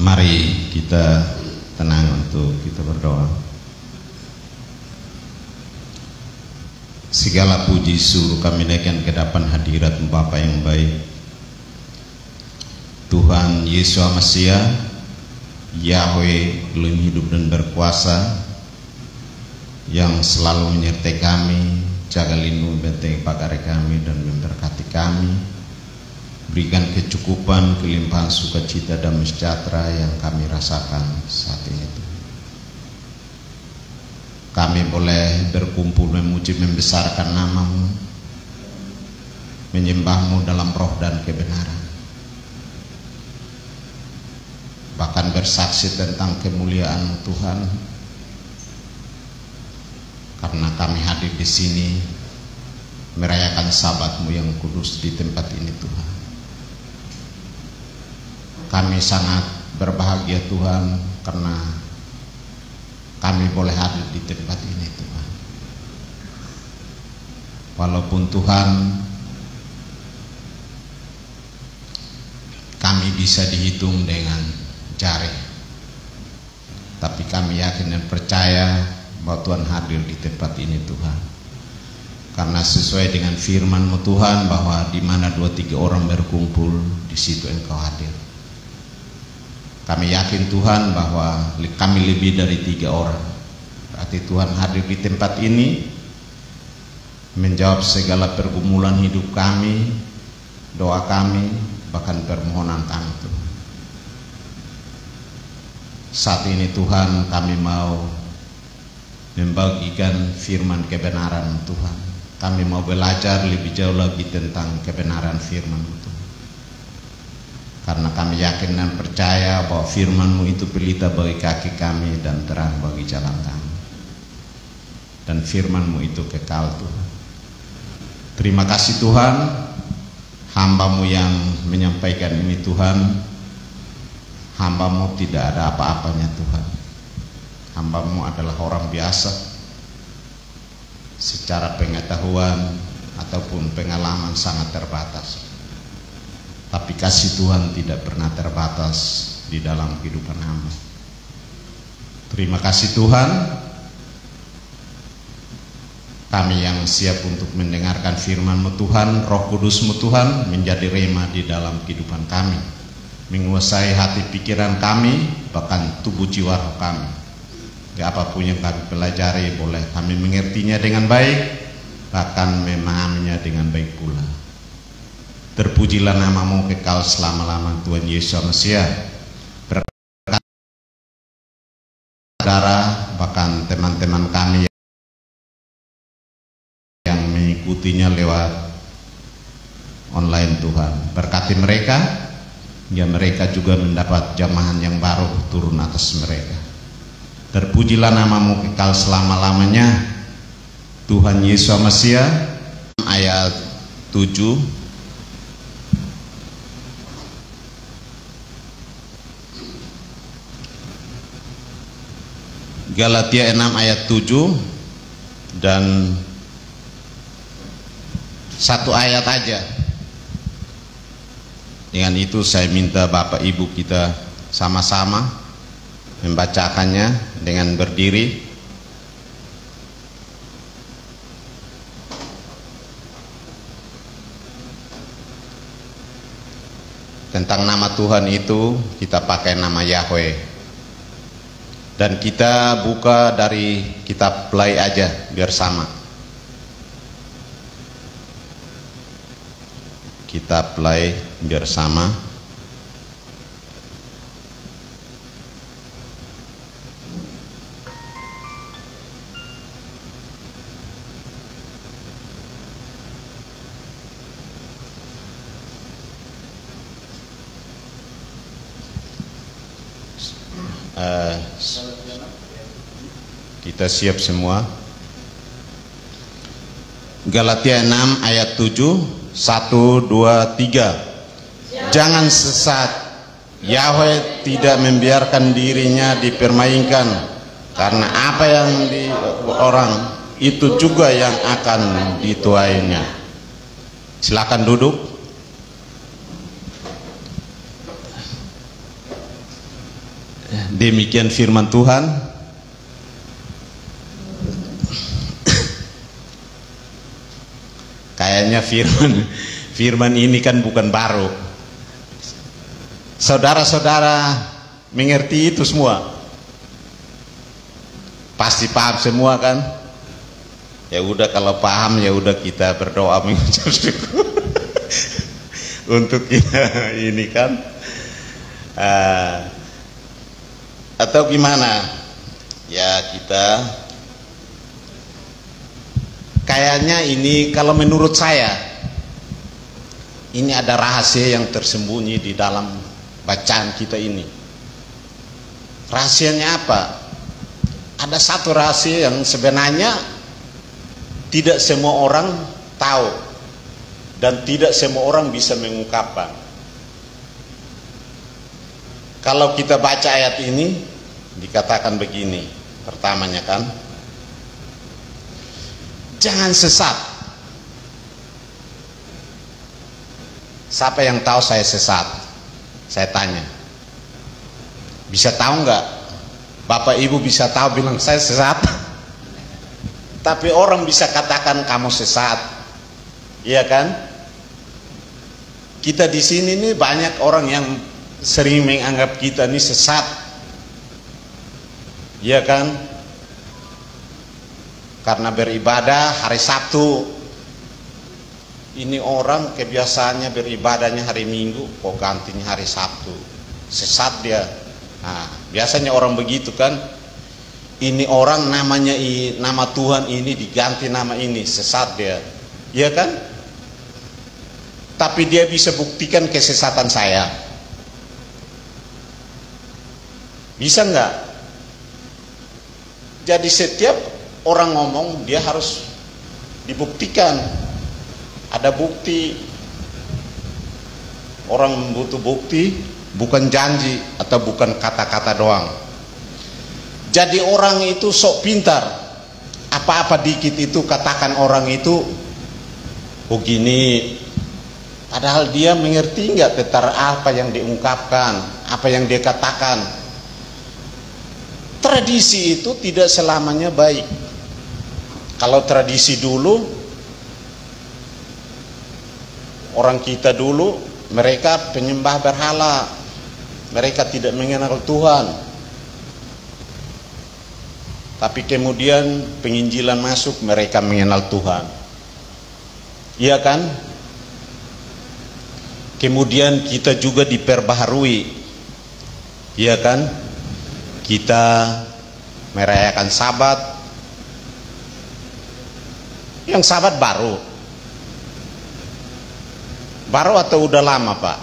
Mari kita tenang untuk kita berdoa. Segala puji syukur kami naikkan ke hadapan hadirat Bapa yang baik, Tuhan Yesus Mesias, Yahweh Elohim hidup dan berkuasa, yang selalu menyertai kami, jaga lindungi benteng pagar kami dan memberkati kami. Berikan kecukupan, kelimpahan sukacita dan sejahtera yang kami rasakan saat ini. Kami boleh berkumpul memuji membesarkan nama-Mu, menyembah-Mu dalam roh dan kebenaran, bahkan bersaksi tentang kemuliaan Tuhan, karena kami hadir di sini merayakan Sabat-Mu yang kudus di tempat ini Tuhan. Kami sangat berbahagia Tuhan karena kami boleh hadir di tempat ini Tuhan. Walaupun Tuhan kami bisa dihitung dengan jari, tapi kami yakin dan percaya bahwa Tuhan hadir di tempat ini Tuhan. Karena sesuai dengan firman-Mu Tuhan, bahwa di mana 2-3 orang berkumpul, di situ Engkau hadir. Kami yakin Tuhan bahwa kami lebih dari 3 orang. Berarti Tuhan hadir di tempat ini, menjawab segala pergumulan hidup kami, doa kami, bahkan permohonan kami Tuhan. Saat ini Tuhan kami mau membagikan firman kebenaran Tuhan. Kami mau belajar lebih jauh lagi tentang kebenaran firman Tuhan. Karena kami yakin dan percaya bahwa firman-Mu itu pelita bagi kaki kami dan terang bagi jalan kami. Dan firman-Mu itu kekal Tuhan. Terima kasih Tuhan, hamba-Mu yang menyampaikan ini Tuhan. Hamba-Mu tidak ada apa-apanya Tuhan. Hamba-Mu adalah orang biasa, secara pengetahuan ataupun pengalaman sangat terbatas. Tapi kasih Tuhan tidak pernah terbatas di dalam kehidupan hamba. Terima kasih Tuhan, kami yang siap untuk mendengarkan firman-Mu Tuhan, Roh Kudus-Mu Tuhan menjadi rema di dalam kehidupan kami, menguasai hati pikiran kami, bahkan tubuh jiwa roh kami. Apapun yang kami pelajari boleh kami mengertinya dengan baik, bahkan memahaminya dengan baik pula. Terpujilah nama-Mu kekal selama-lamanya Tuhan Yesus Mesias. Berkat saudara, bahkan teman-teman kami yang mengikutinya lewat online Tuhan. Berkati mereka, ya mereka juga mendapat jamahan yang baru turun atas mereka. Terpujilah nama-Mu kekal selama-lamanya Tuhan Yesus Mesias. Ayat 7, Galatia 6 ayat 7 dan satu ayat aja. Dengan itu saya minta Bapak Ibu kita sama-sama membacakannya dengan berdiri. Tentang nama Tuhan itu kita pakai nama Yahweh. Dan kita buka dari kitab Play aja biar sama. Kitab Play biar sama. Kita siap semua. Galatia 6 ayat 7, 1, 2, 3. Jangan sesat. Yahweh tidak membiarkan dirinya dipermainkan, karena apa yang di orang itu juga yang akan dituainya. Silakan duduk. Demikian firman Tuhan. Kayaknya firman ini kan bukan baru. Saudara-saudara mengerti itu semua. Pasti paham semua kan? Ya udah, kalau paham ya udah kita berdoa mengucap syukur untuk kita ini kan. Atau gimana? Ya kita kayaknya ini, kalau menurut saya ini ada rahasia yang tersembunyi di dalam bacaan kita ini. Rahasianya apa? Ada satu rahasia yang sebenarnya tidak semua orang tahu dan tidak semua orang bisa mengungkapkan. Kalau kita baca ayat ini dikatakan begini, pertamanya kan, jangan sesat. Siapa yang tahu saya sesat? Saya tanya. Bisa tahu nggak? Bapak Ibu bisa tahu bilang saya sesat? Tapi orang bisa katakan kamu sesat. Iya kan? Kita di sini nih banyak orang yang sering menganggap kita ini sesat. Iya kan? Karena beribadah hari Sabtu. Ini orang kebiasaannya beribadahnya hari Minggu, kok gantinya hari Sabtu. Sesat dia. Nah, biasanya orang begitu kan. Ini orang namanya nama Tuhan ini diganti nama ini, sesat dia. Iya kan? Tapi dia bisa buktikan kesesatan saya. Bisa nggak? Jadi setiap orang ngomong dia harus dibuktikan. Ada bukti. Orang butuh bukti, bukan janji atau bukan kata-kata doang. Jadi orang itu sok pintar. Apa-apa dikit itu katakan orang itu begini. Padahal dia mengerti nggak tentang apa yang diungkapkan, apa yang dia katakan. Tradisi itu tidak selamanya baik. Kalau tradisi dulu, orang kita dulu, mereka penyembah berhala, mereka tidak mengenal Tuhan. Tapi kemudian penginjilan masuk, mereka mengenal Tuhan. Iya kan? Kemudian kita juga diperbaharui. Iya kan? Kita merayakan Sabat. Yang Sabat baru. Baru atau udah lama, Pak?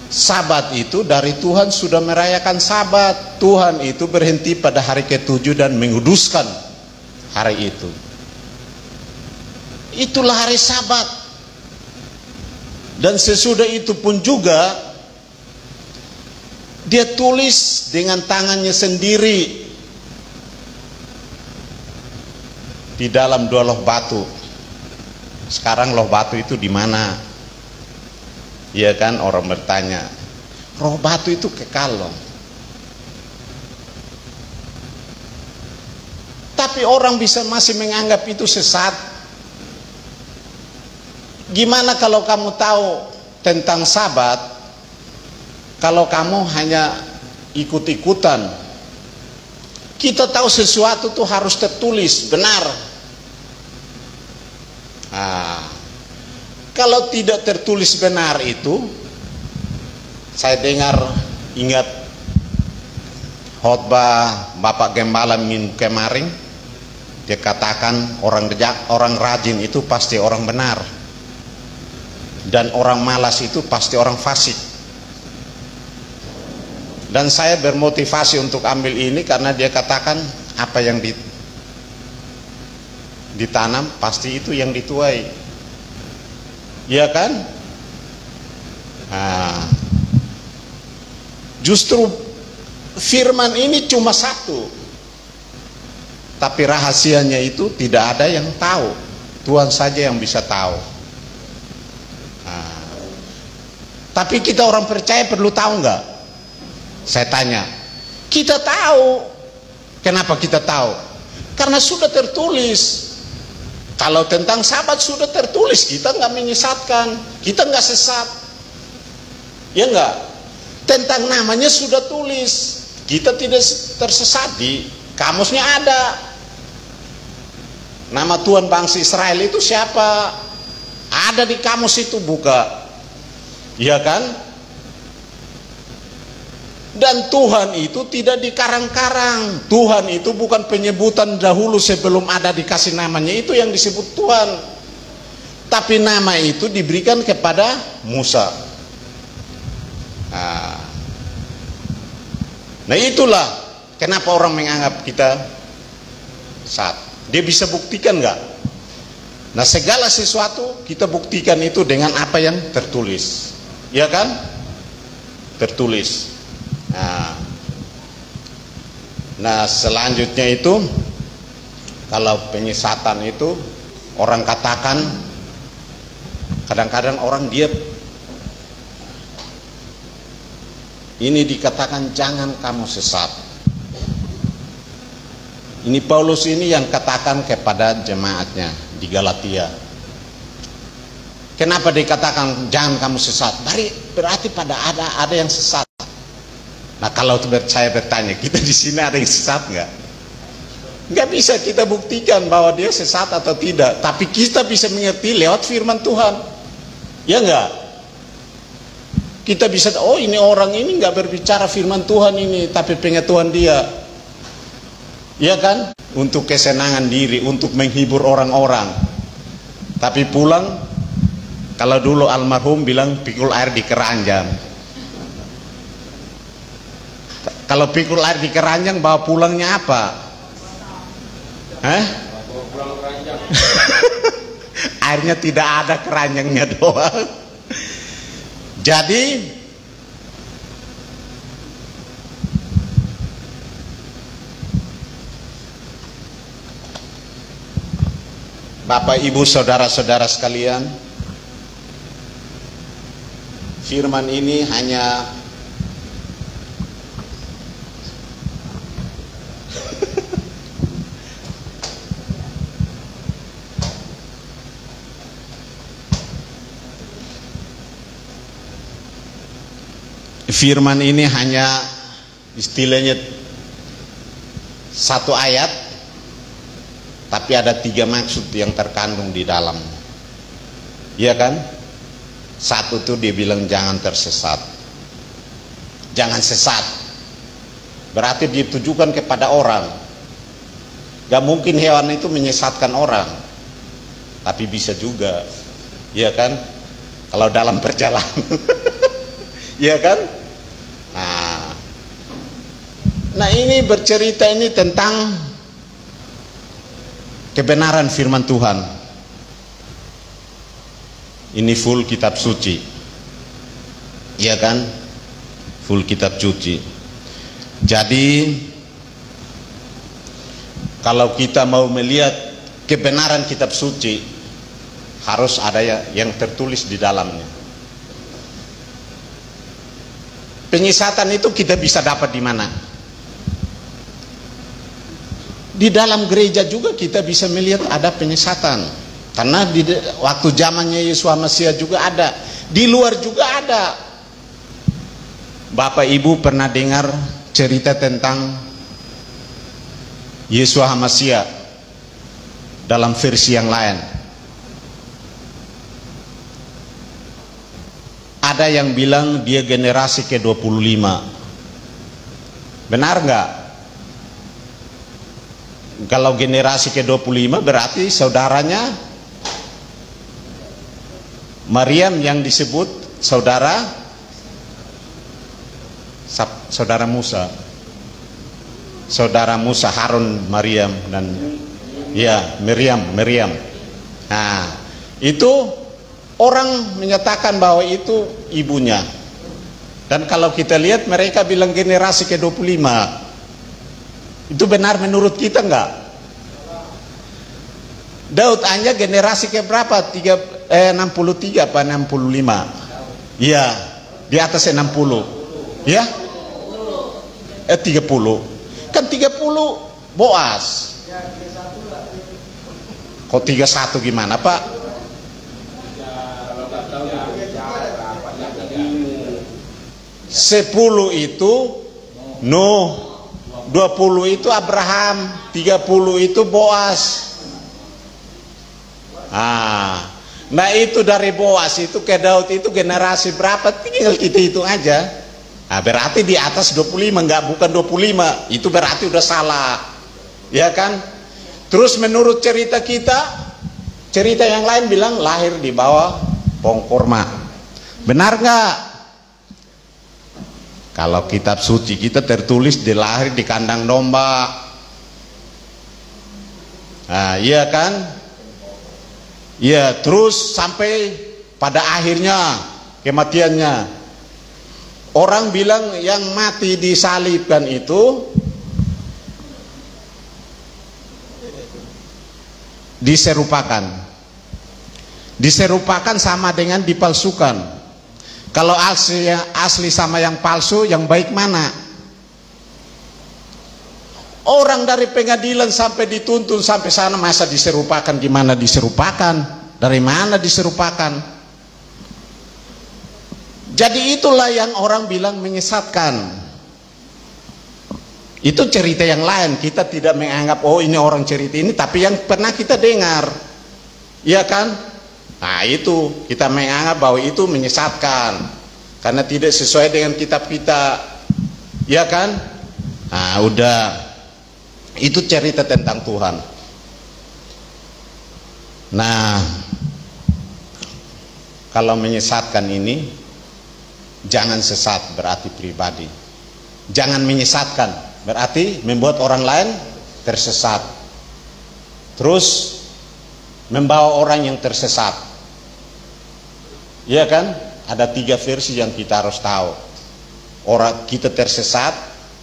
Sabat itu dari Tuhan sudah merayakan Sabat. Tuhan itu berhenti pada hari ke-7 dan menguduskan hari itu. Itulah hari Sabat. Dan sesudah itu pun juga dia tulis dengan tangannya sendiri di dalam 2 loh batu. Sekarang loh batu itu di mana? Iya kan, orang bertanya. Roh batu itu kekal loh. Tapi orang bisa masih menganggap itu sesat. Gimana kalau kamu tahu tentang Sabat, kalau kamu hanya ikut-ikutan? Kita tahu sesuatu tuh harus tertulis, benar. Kalau tidak tertulis benar itu, saya ingat khotbah Bapak Gembala minggu kemarin, dia katakan orang rajin itu pasti orang benar, dan orang malas itu pasti orang fasik. Dan saya bermotivasi untuk ambil ini karena dia katakan apa yang ditanam pasti itu yang dituai. Iya kan? Justru firman ini cuma satu, tapi rahasianya itu tidak ada yang tahu, Tuhan saja yang bisa tahu. Tapi kita orang percaya perlu tahu nggak? Saya tanya. Kita tahu. Kenapa kita tahu? Karena sudah tertulis. Kalau tentang Sabat sudah tertulis, kita nggak menyesatkan, kita nggak sesat, ya nggak. Tentang namanya sudah tulis, kita tidak tersesat, di kamusnya ada. Nama Tuhan bangsa Israel itu siapa? Ada di kamus itu, buka, ya kan? Dan Tuhan itu tidak dikarang-karang. Tuhan itu bukan penyebutan dahulu sebelum ada dikasih namanya, itu yang disebut Tuhan. Tapi nama itu diberikan kepada Musa. Nah itulah kenapa orang menganggap kita sesat. Dia bisa buktikan nggak? Nah segala sesuatu kita buktikan itu dengan apa yang tertulis, ya kan? Tertulis. Nah selanjutnya itu, kalau penyesatan itu orang katakan, kadang-kadang orang dia ini dikatakan jangan kamu sesat. Ini Paulus ini yang katakan kepada jemaatnya di Galatia. Kenapa dikatakan jangan kamu sesat? Berarti pada ada yang sesat. Nah kalau saya bertanya, kita di sini ada yang sesat nggak? Nggak bisa kita buktikan bahwa dia sesat atau tidak. Tapi kita bisa mengerti lewat firman Tuhan, ya nggak? Kita bisa, oh ini orang ini nggak berbicara firman Tuhan ini, tapi pengetahuan dia, ya kan? Untuk kesenangan diri, untuk menghibur orang-orang. Tapi pulang, kalau dulu almarhum bilang pikul air di keranjang. Kalau pikul air di keranjang, bawa pulangnya apa? Bawa pulang keranjang. Airnya tidak ada, keranjangnya doang. Jadi Bapak Ibu saudara-saudara sekalian, firman ini hanya istilahnya satu ayat, tapi ada 3 maksud yang terkandung di dalam, iya kan? Satu tuh dia bilang jangan tersesat, jangan sesat, berarti ditujukan kepada orang. Gak mungkin hewan itu menyesatkan orang, tapi bisa juga, iya kan? Kalau dalam perjalanan, iya kan? Nah ini bercerita ini tentang kebenaran firman Tuhan. Ini full kitab suci, iya kan? Full kitab suci. Jadi kalau kita mau melihat kebenaran kitab suci harus ada yang tertulis di dalamnya. Penyesatan itu kita bisa dapat di mana? Di dalam gereja juga kita bisa melihat ada penyesatan. Karena di waktu zamannya Yesus Mesias juga ada. Di luar juga ada. Bapak Ibu pernah dengar cerita tentang Yesus Mesias dalam versi yang lain? Ada yang bilang dia generasi ke-25. Benar nggak? Kalau generasi ke-25 berarti saudaranya Maryam yang disebut saudara Musa. Saudara Musa, Harun, Maryam dan ya Miriam. Nah, itu orang menyatakan bahwa itu ibunya. Dan kalau kita lihat mereka bilang generasi ke-25. Itu benar menurut kita enggak? Daud hanya generasi ke berapa? 63 apa 65? Iya, di atas 60. Ya? 30. Kan 30 Boas. Kok 31 gimana, Pak? 10 itu Nuh, 20 itu Abraham, 30 itu Boas. Nah itu dari Boas itu ke Daud itu generasi berapa? Tinggal kita hitung aja. Nah, berarti di atas 25, bukan 25. Itu berarti udah salah. Ya kan? Terus menurut cerita kita, cerita yang lain bilang lahir di bawah pohon kurma. Benar nggak? Kalau kitab suci kita tertulis dilahir di kandang domba. Nah, iya kan? Iya, terus sampai pada akhirnya kematiannya. Orang bilang yang mati disalibkan itu diserupakan sama dengan dipalsukan. Kalau asli sama yang palsu, yang baik mana? Orang dari pengadilan sampai dituntun sampai sana masa diserupakan? Gimana diserupakan? Dari mana diserupakan? Jadi itulah yang orang bilang menyesatkan. Itu cerita yang lain. Kita tidak menganggap oh ini orang cerita ini, tapi yang pernah kita dengar, iya kan? Nah itu kita menganggap bahwa itu menyesatkan karena tidak sesuai dengan kitab kita, iya kan? Nah udah, itu cerita tentang Tuhan. Nah kalau menyesatkan ini, jangan sesat berarti pribadi. Jangan menyesatkan berarti membuat orang lain tersesat. Terus membawa orang yang tersesat. Iya kan? Ada 3 versi yang kita harus tahu. Orang kita tersesat,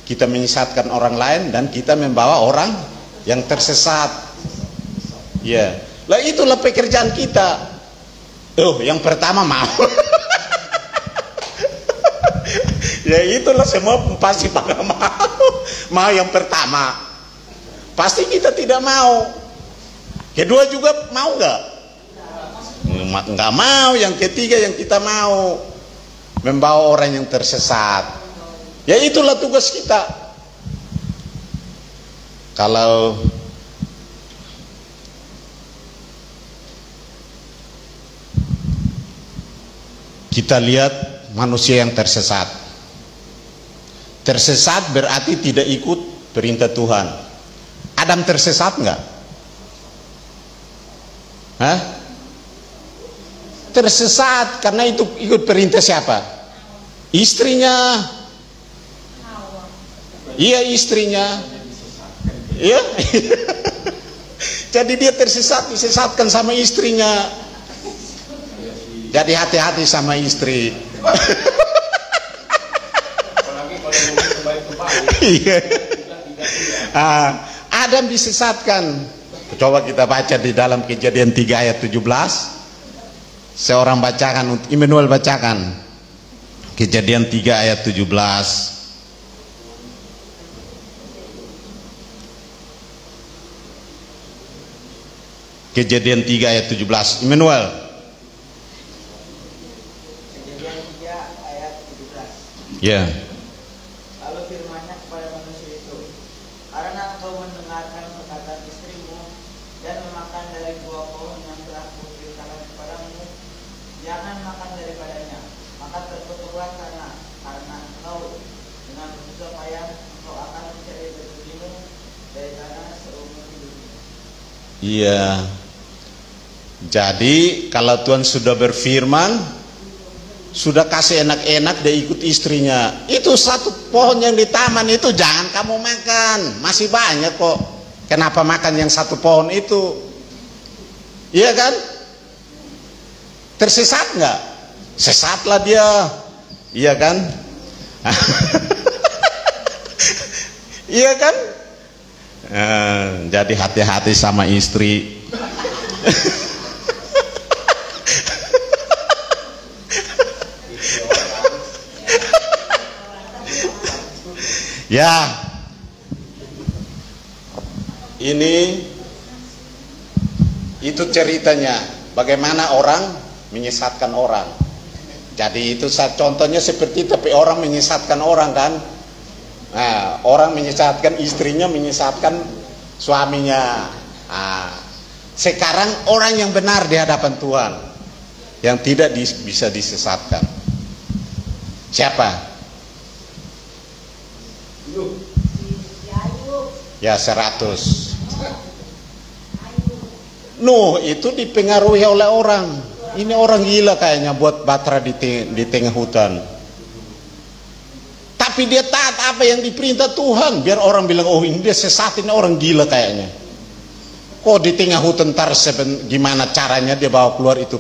kita menyesatkan orang lain, dan kita membawa orang yang tersesat. Ya, lah itulah pekerjaan kita. Yang pertama mau. Ya itulah semua pasti pada mau yang pertama. Pasti kita tidak mau. Kedua juga mau nggak? Nggak mau. Yang ketiga yang kita mau, membawa orang yang tersesat. Ya itulah tugas kita. Kalau kita lihat manusia yang tersesat, tersesat berarti tidak ikut perintah Tuhan. Adam tersesat nggak? Hah? Tersesat karena itu ikut perintah siapa? Istrinya. Iya, istrinya. Iya. Jadi dia tersesat, disesatkan sama istrinya. Jadi hati-hati sama istri. Iya. Adam disesatkan, Coba kita baca di dalam Kejadian 3 ayat 17. Seorang bacakan, Immanuel bacakan Kejadian 3 ayat 17. Kejadian 3 ayat 17. Immanuel. Kejadian 3 ayat 17. Ya. Lalu firman-Nya kepada manusia itu, karena engkau mendengarkan perkataan istrimu dan memakan dari buah pohon yang telah kuperintahkan kepadamu, jangan makan daripadanya, maka terkutuklah karena engkau dengan susah payah engkau akan mencari rezekimu dari tanah seumur hidupmu. Iya. Jadi kalau Tuhan sudah berfirman, sudah kasih enak-enak, dia ikut istrinya. Itu satu pohon yang di taman itu jangan kamu makan, masih banyak kok. Kenapa makan yang satu pohon itu? Iya kan? Tersesat nggak? Sesatlah dia. Iya kan? Iya kan? Jadi hati-hati sama istri. Ya, ini itu ceritanya bagaimana orang menyesatkan orang. Jadi itu contohnya seperti itu, tapi orang menyesatkan orang kan. Nah, orang menyesatkan istrinya, menyesatkan suaminya. Nah, sekarang orang yang benar di hadapan Tuhan, yang tidak bisa disesatkan. Siapa? Ya 100. Nuh itu dipengaruhi oleh orang. Ini orang gila kayaknya buat batra di tengah hutan. Tapi dia taat apa yang diperintah Tuhan. Biar orang bilang, oh ini dia sesat, ini orang gila kayaknya. Kok di tengah hutan ntar gimana caranya dia bawa keluar itu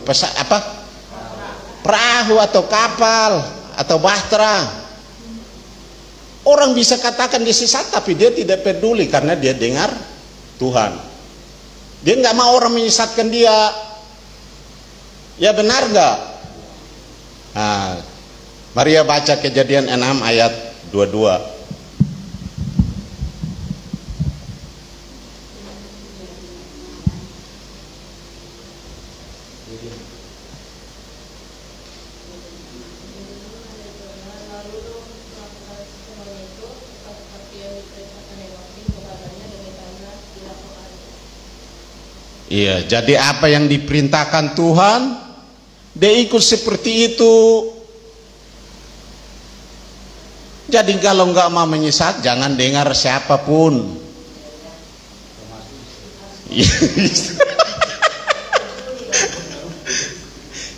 perahu atau kapal atau bahtera. Orang bisa katakan dia sesat, tapi dia tidak peduli karena dia dengar Tuhan. Dia nggak mau orang menyesatkan dia. Ya benar nggak? Nah, Maria baca Kejadian 6 ayat 22. Iya, jadi apa yang diperintahkan Tuhan, dia ikut seperti itu. Jadi kalau nggak mau menyesat, jangan dengar siapapun.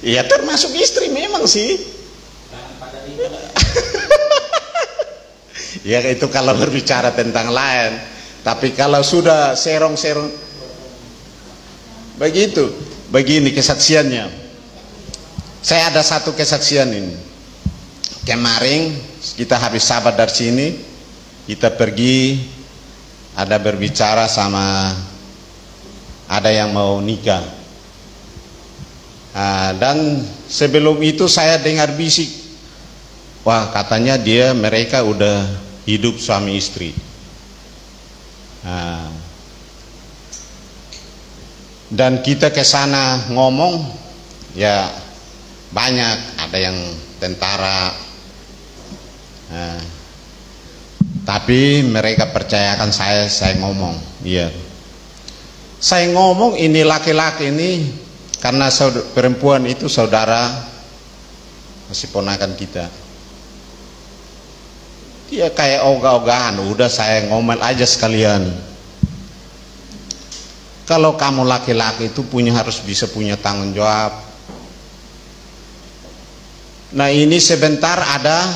Iya, termasuk istri memang sih. Ya itu kalau berbicara tentang lain. Tapi kalau sudah serong-serong begitu, begini kesaksiannya. Saya ada satu kesaksian ini. Kemarin kita habis sabat dari sini, kita pergi, ada berbicara sama ada yang mau nikah. Dan sebelum itu saya dengar bisik, wah katanya mereka udah hidup suami istri. Dan kita ke sana ngomong, ya banyak, ada yang tentara, tapi mereka percayakan saya ngomong, iya. Saya ngomong ini laki-laki ini karena perempuan itu saudara, masih ponakan kita. Dia kayak ogah-ogahan, udah saya ngomel aja sekalian. Kalau kamu laki-laki itu harus bisa punya tanggung jawab. Nah ini sebentar ada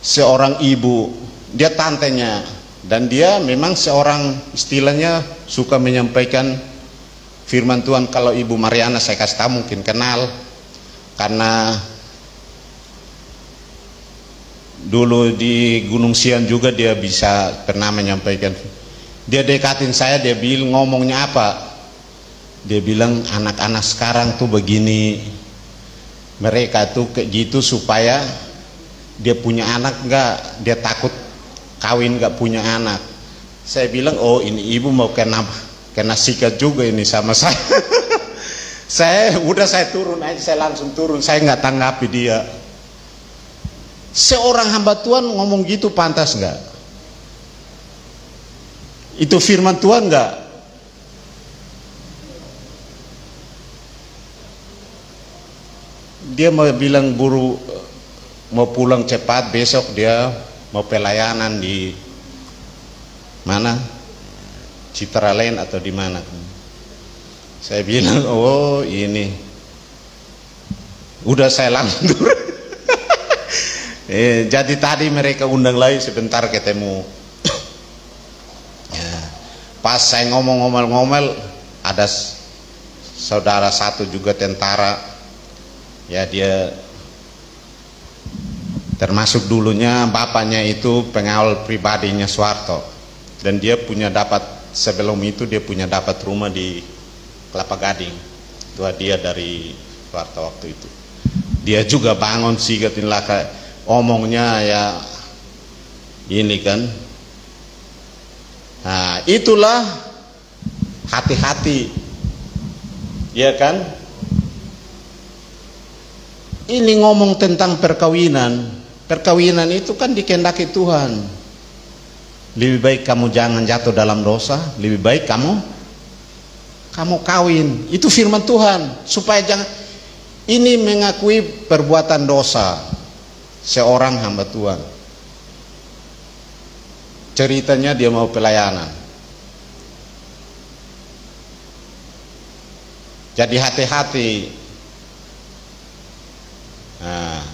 seorang ibu, dia tantenya, dan dia memang seorang istilahnya suka menyampaikan firman Tuhan. Kalau Ibu Mariana saya kasih tahu mungkin kenal, karena dulu di Gunung Sian juga dia pernah menyampaikan. Dia dekatin saya, dia bilang, ngomongnya apa? Dia bilang anak-anak sekarang tuh begini, mereka tuh kayak gitu supaya dia punya anak enggak, dia takut kawin enggak punya anak. Saya bilang, oh ini ibu mau kena sikat juga ini sama saya. Saya turun aja, saya langsung turun, saya nggak tanggapi dia. Seorang hamba Tuhan ngomong gitu pantas nggak? Itu firman Tuhan nggak? Dia mau bilang buru mau pulang cepat, besok dia mau pelayanan di mana? Citra Lane atau di mana? Saya bilang, oh ini udah saya langsung turun. Jadi tadi mereka undang lagi sebentar ketemu. Ya, pas saya ngomel-ngomel, ada saudara satu juga tentara, ya dia termasuk dulunya bapaknya itu pengawal pribadinya Soeharto, dan dia punya sebelum itu dia punya dapat rumah di Kelapa Gading. Itu dia dari Soeharto waktu itu. Dia juga bangun sikatin laka, omongnya ya ini kan. Nah, itulah hati-hati, ya kan? Ini ngomong tentang perkawinan. Perkawinan itu kan dikehendaki Tuhan. Lebih baik kamu jangan jatuh dalam dosa, lebih baik kamu kawin. Itu firman Tuhan, supaya jangan ini mengakui perbuatan dosa seorang hamba Tuhan. Ceritanya dia mau pelayanan. Jadi hati-hati. Nah,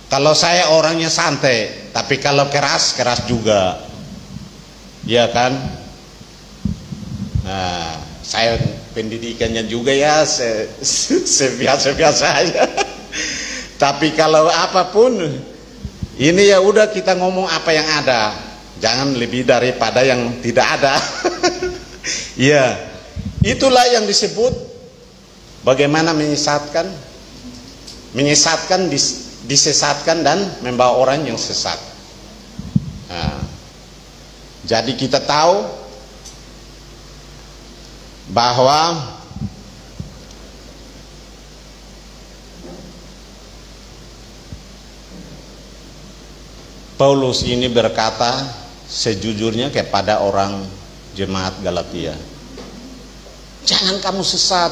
kalau saya orangnya santai, tapi kalau keras juga, ya kan? Nah, saya pendidikannya juga ya sebiasa-biasa aja. Tapi kalau apapun, ini ya udah kita ngomong apa yang ada, jangan lebih daripada yang tidak ada. Ya, itulah yang disebut bagaimana menyesatkan, disesatkan dan membawa orang yang sesat. Nah, jadi kita tahu bahwa Paulus ini berkata sejujurnya kepada orang jemaat Galatia, jangan kamu sesat,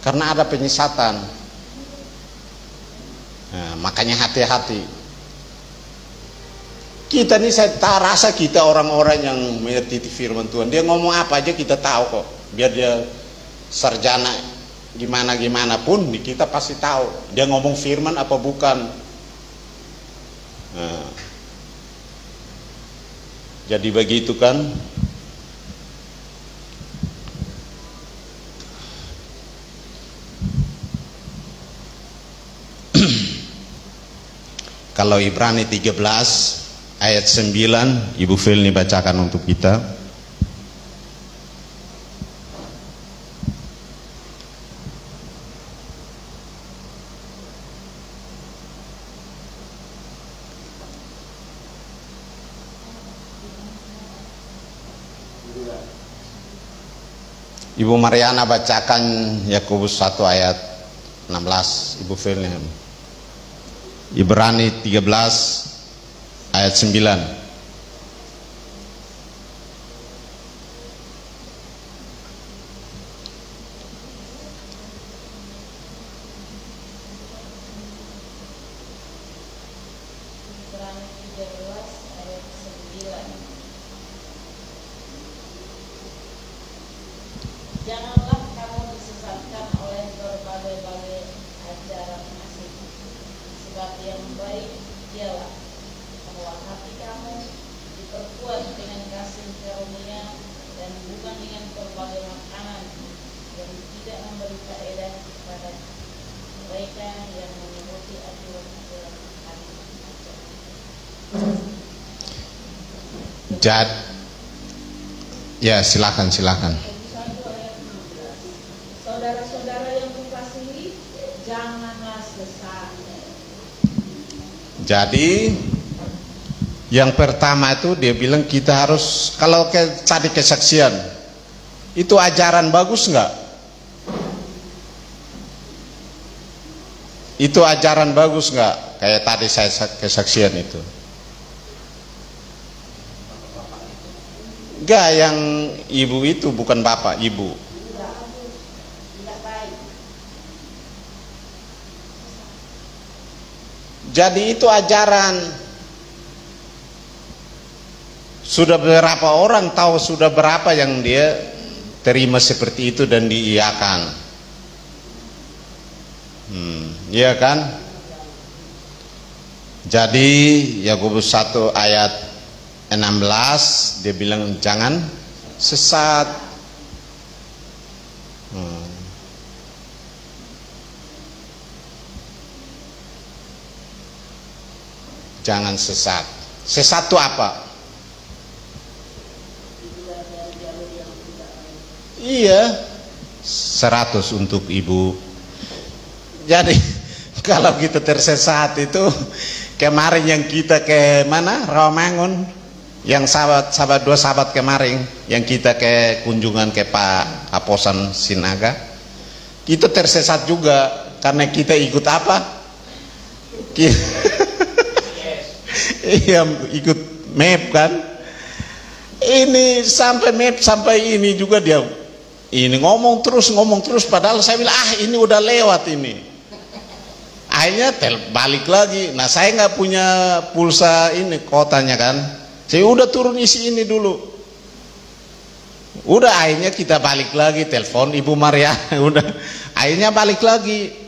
karena ada penyesatan. Nah, makanya hati-hati. Kita nih, saya rasa kita orang-orang yang mengerti firman Tuhan, dia ngomong apa aja kita tahu kok. Biar dia sarjana gimana pun, kita pasti tahu dia ngomong firman apa bukan. Nah, jadi begitu kan. Kalau Ibrani 13 ayat 9, Ibu Filni bacakan untuk kita. Ibu Mariana bacakan Yakobus 1 ayat 16, Ibu Filni. Ibrani 13 ayat 9. Janganlah kamu disesatkan oleh berbagai-bagai ajaran asing, sebab yang baik ialah bahwa hati kamu diperkuat dengan kasih karunia dan bukan dengan berbagai makanan yang tidak memberi faedah kepada mereka yang mengikuti aturan hati. Ya silakan. Saudara-saudara yang kukasihi, janganlah sesat. Jadi yang pertama itu dia bilang kita harus, kalau tadi kesaksian itu ajaran bagus nggak? Itu ajaran bagus nggak? Kayak tadi saya kesaksian itu. Enggak, yang ibu itu bukan bapak, ibu. Jadi itu ajaran. Sudah berapa orang tahu, sudah berapa yang dia terima seperti itu dan diiyakan. Iya kan? Jadi Yakobus 1 ayat 16 dia bilang jangan sesat. Jangan sesat. Sesat itu apa? Iya, 100 untuk ibu. Jadi kalau kita tersesat itu, kemarin yang kita ke mana? Rawamangun, yang dua sahabat kemarin, yang kita ke kunjungan ke Pak Aposan Sinaga, kita tersesat juga karena kita ikut apa? Iya, ikut map kan. Ini sampai map sampai ini juga dia ini ngomong terus padahal saya bilang ini udah lewat ini. Akhirnya balik lagi. Nah saya nggak punya pulsa ini kotanya kan. Saya udah turun isi ini dulu. Udah akhirnya kita balik lagi, telepon Ibu Maria. Udah akhirnya balik lagi.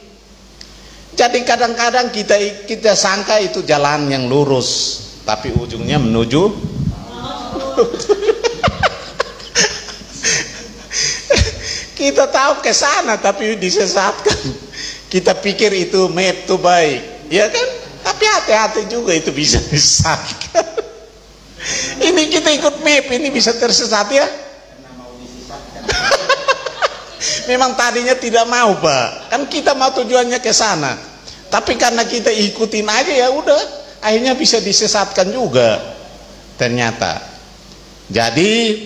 Jadi kadang-kadang kita sangka itu jalan yang lurus, tapi ujungnya menuju kita tahu ke sana tapi disesatkan. Kita pikir itu map itu baik, ya kan? Tapi hati-hati juga itu bisa disesatkan. Ini kita ikut map ini bisa tersesat ya. Memang tadinya tidak mau Pak, kan kita mau tujuannya ke sana. Tapi karena kita ikutin aja ya udah, akhirnya bisa disesatkan juga ternyata. Jadi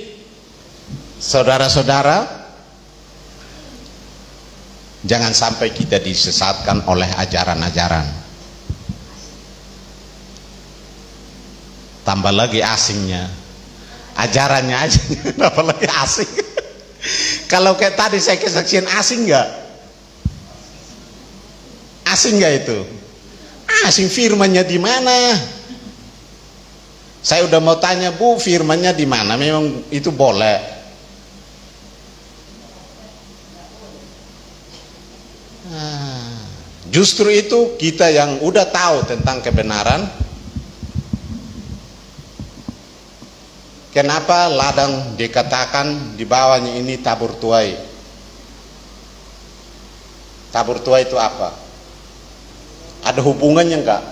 saudara-saudara, jangan sampai kita disesatkan oleh ajaran-ajaran. Tambah lagi asingnya, ajarannya aja, apalagi asing. Kalau kayak tadi saya kesaksian, asing nggak? Asing nggak itu? Asing, firmannya di mana? Saya udah mau tanya Bu, firmannya di mana? Memang itu boleh. Justru itu kita yang udah tahu tentang kebenaran, kenapa ladang dikatakan di bawahnya ini tabur tuai? Tabur tuai itu apa? Ada hubungannya enggak?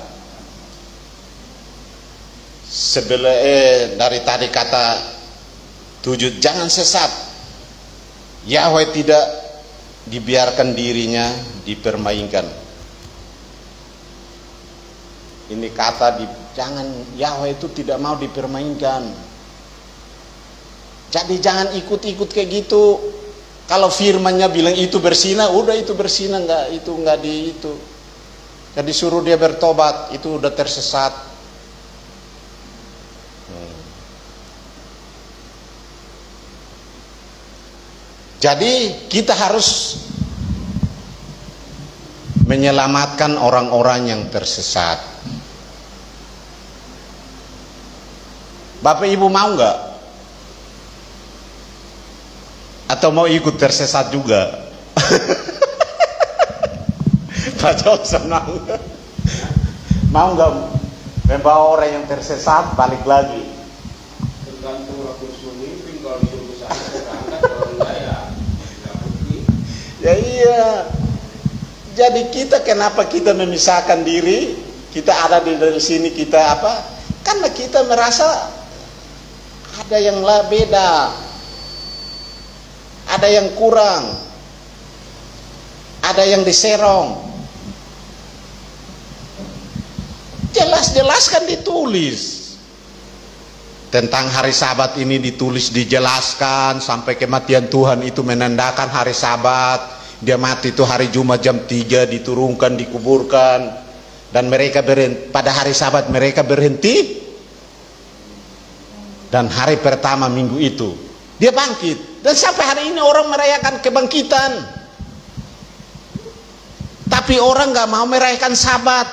Dari tadi kata 7, jangan sesat. Yahweh tidak dibiarkan dirinya dipermainkan. Ini kata jangan, Yahweh itu tidak mau dipermainkan. Jadi jangan ikut-ikut kayak gitu. Kalau firmannya bilang itu bersinah, udah itu bersinah, enggak di itu. Jadi suruh dia bertobat, itu udah tersesat. Jadi kita harus menyelamatkan orang-orang yang tersesat. Bapak Ibu mau nggak? Atau mau ikut tersesat juga? Pak Johnson mau nggak membawa orang yang tersesat balik lagi? Tergantung aku pemimpin, kalau disuruh saya berangkat, kalau enggak ya tidak pergi. Ya iya. Jadi kita kenapa kita memisahkan diri? Kita ada di sini kita apa? Karena kita merasa Ada yang beda, ada yang kurang, ada yang diserong. Jelas-jelas kan ditulis. Tentang hari Sabat ini ditulis, dijelaskan sampai kematian Tuhan itu menandakan hari Sabat. Dia mati itu hari Jumat jam 3, diturunkan, dikuburkan, dan mereka pada hari Sabat mereka berhenti, dan hari pertama minggu itu dia bangkit. Dan sampai hari ini orang merayakan kebangkitan, tapi orang gak mau merayakan Sabat.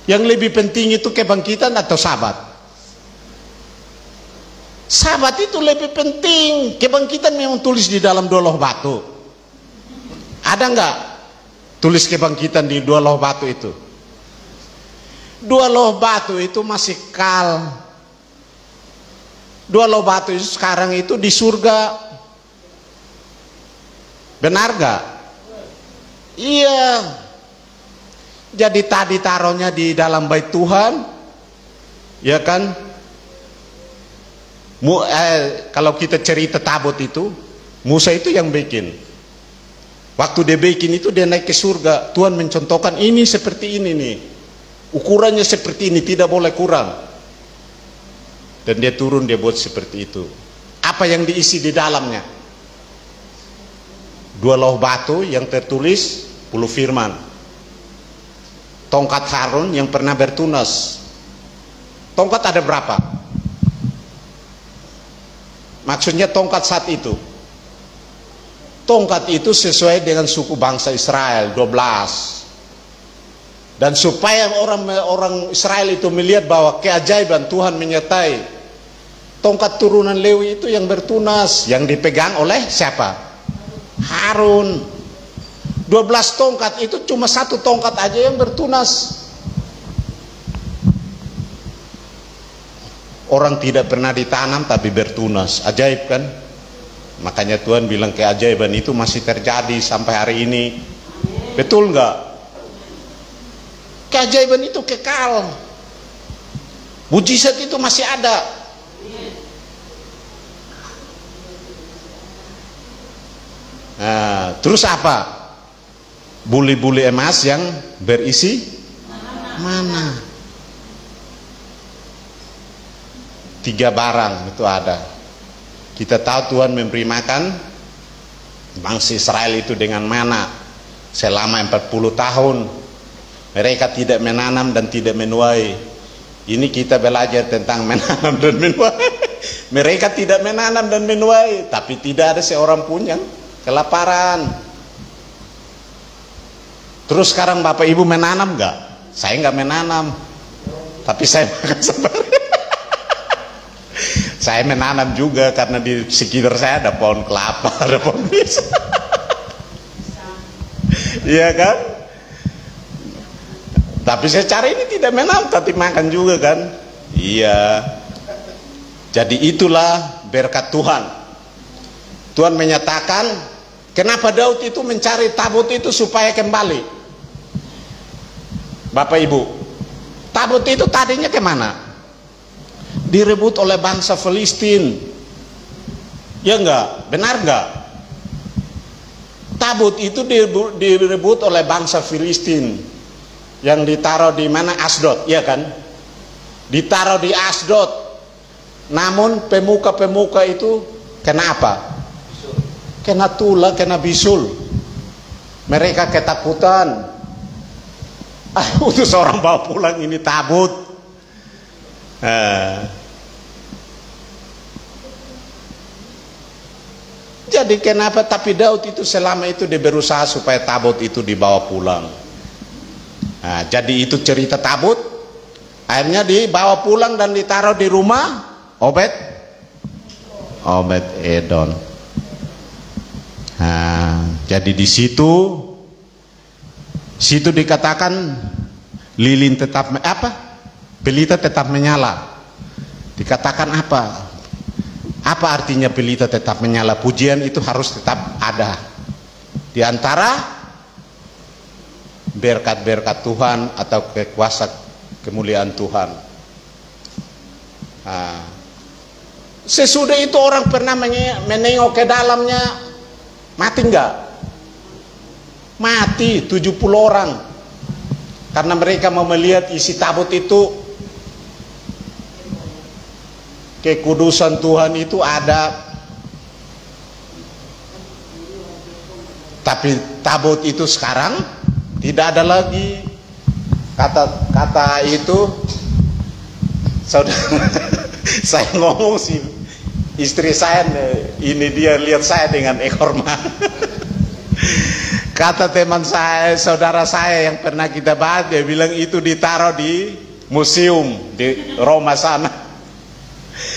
Yang lebih penting itu kebangkitan atau Sabat? Sabat itu lebih penting. Kebangkitan memang tulis di dalam 2 loh batu. Ada nggak tulis kebangkitan di 2 loh batu itu? 2 loh batu itu masih kal. 2 loh batu itu sekarang itu di surga. Benar nggak? Iya. Jadi tadi taruhnya di dalam bait Tuhan, ya kan? Kalau kita cerita tabut itu, Musa itu yang bikin. Waktu dia bikin itu dia naik ke surga. Tuhan mencontohkan ini seperti ini nih, ukurannya seperti ini, tidak boleh kurang. Dan dia turun, dia buat seperti itu. Apa yang diisi di dalamnya? 2 loh batu yang tertulis 10 firman. Tongkat Harun yang pernah bertunas. Tongkat ada berapa? Maksudnya tongkat saat itu. Tongkat itu sesuai dengan suku bangsa Israel 12. Dan supaya orang Israel itu melihat bahwa keajaiban Tuhan menyertai, tongkat turunan Lewi itu yang bertunas, yang dipegang oleh siapa? Harun. 12 tongkat itu cuma 1 tongkat aja yang bertunas. Orang tidak pernah ditanam tapi bertunas. Ajaib kan? Makanya Tuhan bilang keajaiban itu masih terjadi sampai hari ini. Betul nggak? Keajaiban itu kekal. Mujizat itu masih ada. Nah, terus apa? Buli-buli emas yang berisi mana? 3 barang itu ada. Kita tahu Tuhan memberi makan bangsa Israel itu dengan mana selama 40 tahun. Mereka tidak menanam dan tidak menuai. Ini kita belajar tentang menanam dan menuai. Mereka tidak menanam dan menuai, tapi tidak ada seorang pun yang kelaparan. Terus sekarang Bapak Ibu menanam nggak? Saya nggak menanam, tapi saya makan sembari. Saya menanam juga karena di sekitar saya ada pohon kelapa, ada pohon pisang. Iya kan? Tapi secara ini tidak menanam, tapi makan juga kan? Iya. Jadi itulah berkat Tuhan. Tuhan menyatakan, kenapa Daud itu mencari tabut itu supaya kembali? Bapak Ibu, tabut itu tadinya kemana? Direbut oleh bangsa Filistin. Ya enggak? Benar enggak? Tabut itu direbut oleh bangsa Filistin. Yang ditaruh di mana? Asdod, ya kan? Ditaruh di Asdod. Namun pemuka-pemuka itu kena apa? Kena tula, kena bisul. Mereka ketakutan. Utus orang bawa pulang ini tabut. Jadi kenapa? Tapi Daud itu selama itu dia berusaha supaya tabut itu dibawa pulang. Nah, jadi itu cerita tabut. Akhirnya dibawa pulang dan ditaruh di rumah Obed Edom. Nah, jadi di situ dikatakan lilin tetap pelita tetap menyala. Dikatakan apa? Apa artinya pelita tetap menyala? Pujian itu harus tetap ada di antara berkat-berkat Tuhan atau kekuasaan kemuliaan Tuhan. Nah, Sesudah itu orang pernah menengok ke dalamnya, mati enggak? Mati 70 orang. Karena mereka mau melihat isi tabut itu. Kekudusan Tuhan itu ada. Tapi tabut itu sekarang tidak ada lagi. Kata itu, saudara, saya ngomong sih, istri saya ini dia lihat saya dengan ekor mata. Kata teman saya, saudara saya yang pernah kita bahas, dia bilang itu ditaruh di museum di Roma sana.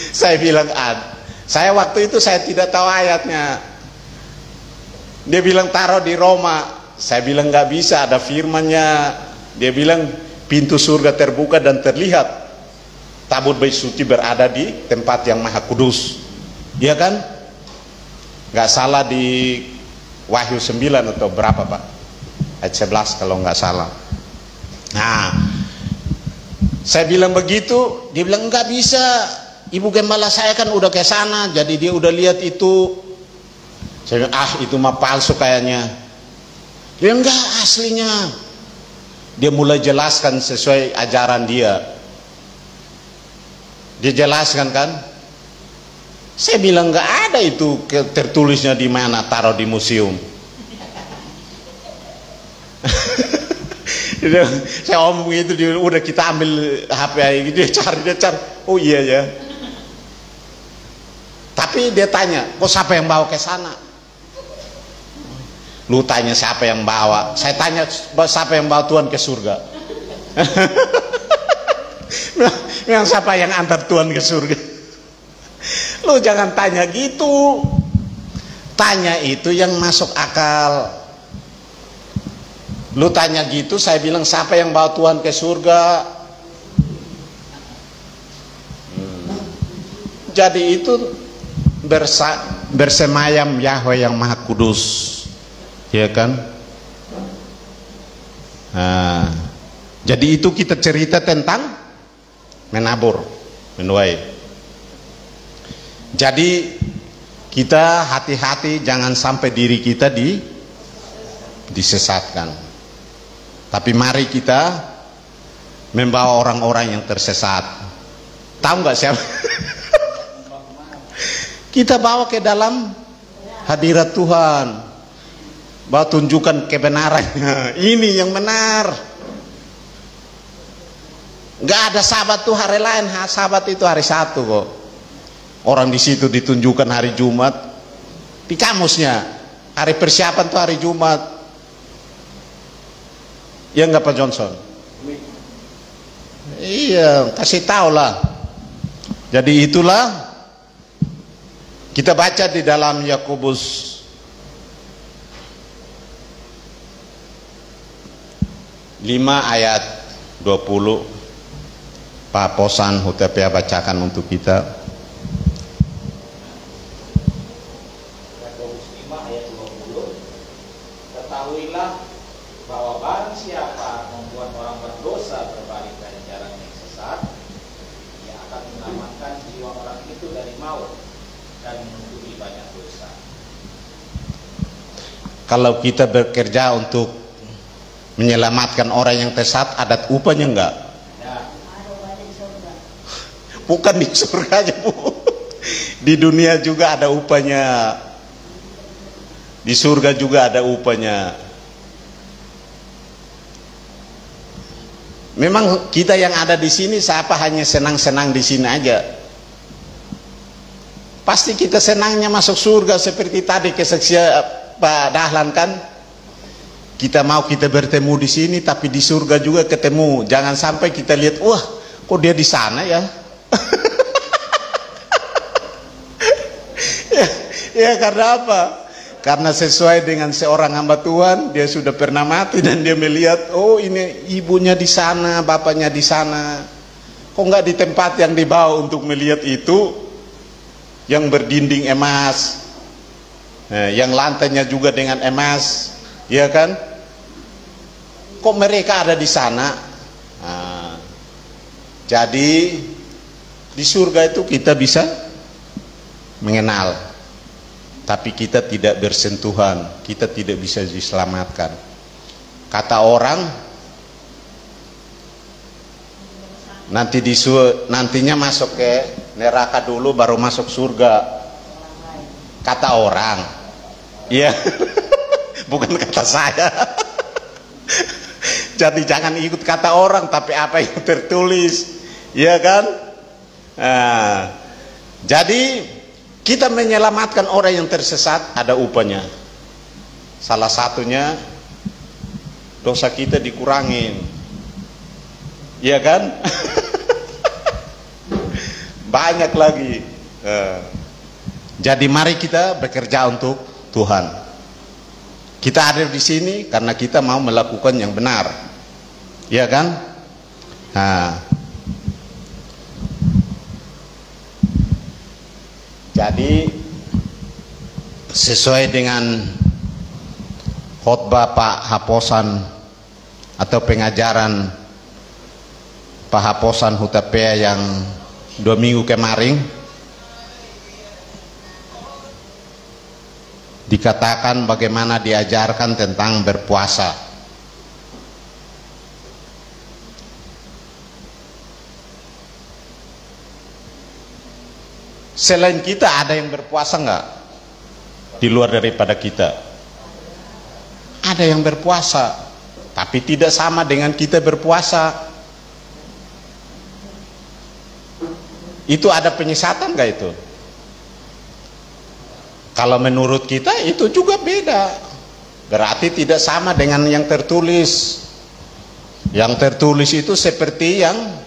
Saya bilang, saya waktu itu saya tidak tahu ayatnya. Dia bilang taruh di Roma. Saya bilang nggak bisa, ada firmannya. Dia bilang pintu surga terbuka dan terlihat tabut bayi suci berada di tempat yang maha kudus. Iya kan? Nggak salah di Wahyu 9 atau berapa Pak? Ayat 11 kalau nggak salah. Nah, saya bilang begitu, dia bilang nggak bisa. Ibu gembala saya kan udah ke sana, jadi dia udah lihat itu. Saya bilang, itu mah palsu kayaknya. Dia enggak, aslinya. Dia mulai jelaskan sesuai ajaran dia. Dia jelaskan kan. Saya bilang enggak ada itu tertulisnya di mana, taruh di museum. Saya omong itu, dia udah kita ambil HP dia cari. Oh iya ya. Tapi dia tanya, kok siapa yang bawa ke sana? Lu tanya siapa yang bawa, saya tanya siapa yang bawa Tuhan ke surga. Memang siapa yang antar Tuhan ke surga? Lu jangan tanya gitu. Tanya itu yang masuk akal. Lu tanya gitu, saya bilang siapa yang bawa Tuhan ke surga? Jadi itu bersemayam Yahweh yang Maha Kudus. Ya kan? Nah, jadi itu kita cerita tentang menabur, menuai. Jadi kita hati-hati jangan sampai diri kita disesatkan. Tapi mari kita membawa orang-orang yang tersesat. Tahu nggak siapa? Kita bawa ke dalam hadirat Tuhan. Bahwa tunjukkan kebenarannya. Ini yang benar. Gak ada sabat tuh hari lain, sabat itu hari Sabtu kok. Orang di situ ditunjukkan hari Jumat. Di kamusnya hari persiapan tuh hari Jumat. Ya enggak Pak Johnson? Iya, kasih tahu lah. Jadi itulah kita baca di dalam Yakobus 5 ayat 20. Pak Posan Hutepea bacakan untuk kita. Yakobus 5 ayat 20. Ketahuilah bahwa barang siapa membuat orang berdosa berbalik dari jalan yang sesat, ia akan menyelamatkan jiwa orang itu dari maut dan menutupi banyak dosa. Kalau kita bekerja untuk menyelamatkan orang yang tersesat, ada upahnya enggak? Ya. Bukan di surga aja Bu, di dunia juga ada upahnya, di surga juga ada upahnya. Memang kita yang ada di sini siapa hanya senang-senang di sini aja. Pasti kita senangnya masuk surga seperti tadi kesaksian Pak Dahlan kan. Kita mau kita bertemu di sini, tapi di surga juga ketemu. Jangan sampai kita lihat, wah, kok dia di sana ya? ya karena apa? Karena sesuai dengan seorang hamba Tuhan, dia sudah pernah mati dan dia melihat, oh ini ibunya di sana, bapaknya di sana. Kok nggak di tempat yang dibawa untuk melihat itu, yang berdinding emas, yang lantainya juga dengan emas. Ya kan? Kok mereka ada di sana? Nah, jadi di surga itu kita bisa mengenal, tapi kita tidak bersentuhan, kita tidak bisa diselamatkan. Kata orang, nantinya masuk ke neraka dulu baru masuk surga. Kata orang, iya, bukan kata saya. Jadi jangan ikut kata orang, tapi apa yang tertulis, ya kan? Nah, jadi kita menyelamatkan orang yang tersesat ada upahnya. Salah satunya dosa kita dikurangin, ya kan? Banyak lagi. Jadi mari kita bekerja untuk Tuhan. Kita ada di sini karena kita mau melakukan yang benar, ya kan? Nah, jadi sesuai dengan khotbah Pak Haposan atau pengajaran Pak Haposan Hutapea yang 2 minggu kemarin, dikatakan bagaimana diajarkan tentang berpuasa. Selain kita ada yang berpuasa enggak? Di luar daripada kita ada yang berpuasa, tapi tidak sama dengan kita berpuasa. Itu ada penyesatan enggak itu? Kalau menurut kita itu juga beda, berarti tidak sama dengan yang tertulis. Yang tertulis itu seperti yang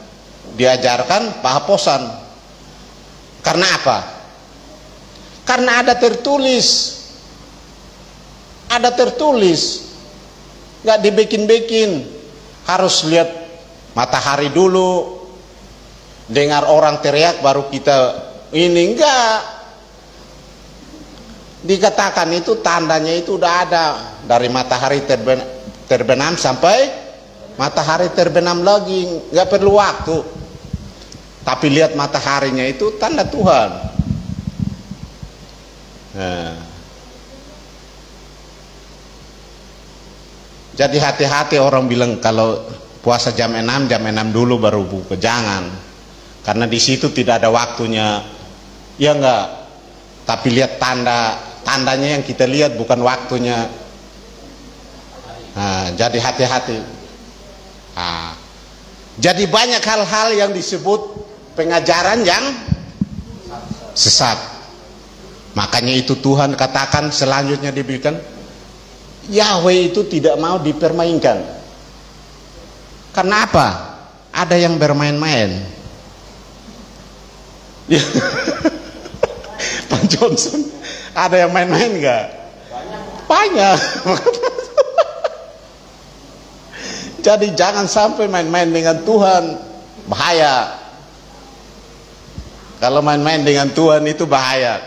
diajarkan Pak Haposan. Karena apa? Karena ada tertulis, nggak dibikin-bikin. Harus lihat matahari dulu, dengar orang teriak baru kita ini, enggak. Dikatakan itu tandanya itu udah ada dari matahari terbenam sampai matahari terbenam lagi, nggak perlu waktu. Tapi lihat mataharinya itu tanda Tuhan. Nah, jadi hati-hati orang bilang kalau puasa jam 6 dulu baru buka, jangan. Karena di situ tidak ada waktunya, ya enggak. Tapi lihat tandanya yang kita lihat bukan waktunya. Nah, jadi hati-hati. Nah, jadi banyak hal-hal yang disebut pengajaran yang sesat. Makanya itu Tuhan katakan selanjutnya diberikan, Yahweh itu tidak mau dipermainkan. Karena apa? Ada yang bermain-main. Pak Johnson, ada yang main-main enggak? Banyak. Jadi jangan sampai main-main dengan Tuhan, bahaya. Kalau main-main dengan Tuhan itu bahaya.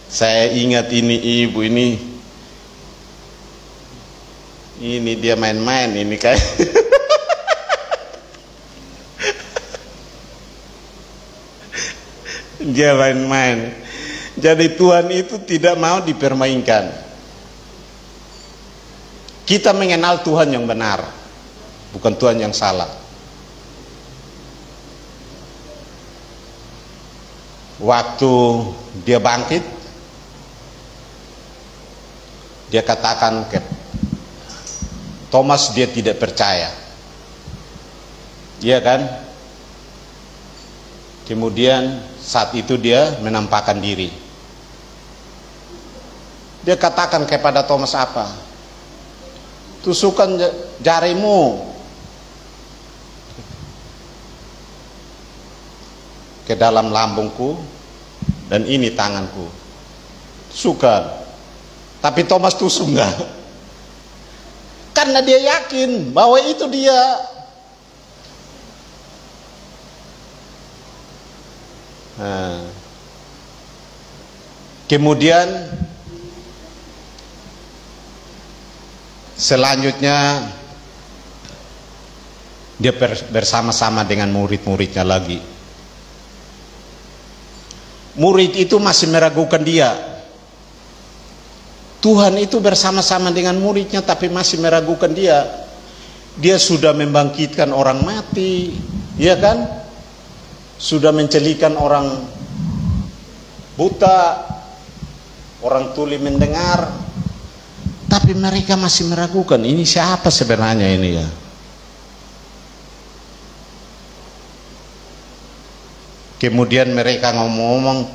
Saya ingat ini ibu ini dia main-main ini kayak dia main-main. Jadi Tuhan itu tidak mau dipermainkan. Kita mengenal Tuhan yang benar, bukan Tuhan yang salah. Waktu dia bangkit, dia katakan ke Thomas dia tidak percaya, iya kan? Kemudian saat itu dia menampakkan diri. Dia katakan kepada Thomas apa? Tusukkan jarimu ke dalam lambungku dan ini tanganku. Tusukan. Tapi Thomas tusuk enggak? Karena dia yakin bahwa itu dia. Nah, kemudian selanjutnya dia bersama-sama dengan murid-muridnya lagi. murid itu masih meragukan dia. Tuhan itu bersama-sama dengan muridnya tapi masih meragukan dia. Dia sudah membangkitkan orang mati, ya kan? Sudah mencelikan orang buta, orang tuli mendengar, tapi mereka masih meragukan, ini siapa sebenarnya ini ya? Kemudian mereka ngomong-ngomong,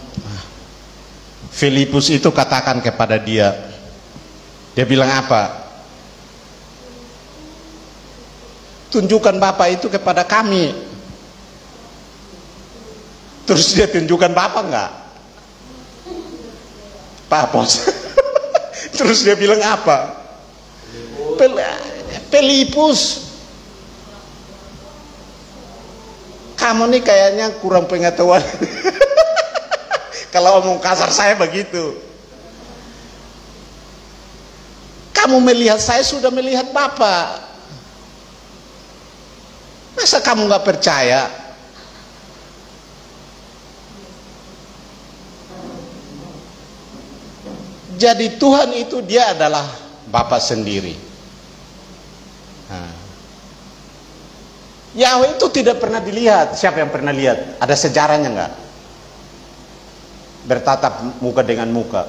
Filipus itu katakan kepada dia, dia bilang apa? Tunjukkan Bapa itu kepada kami. Terus dia tunjukkan Bapa enggak? Pak Bos. Terus dia bilang apa? Filipus, kamu nih kayaknya kurang pengetahuan. Kalau omong kasar saya begitu. Kamu melihat saya sudah melihat Bapa. Masa kamu nggak percaya? Jadi Tuhan itu dia adalah Bapa sendiri. Yahweh itu tidak pernah dilihat. Siapa yang pernah lihat? Ada sejarahnya nggak? Bertatap muka dengan muka.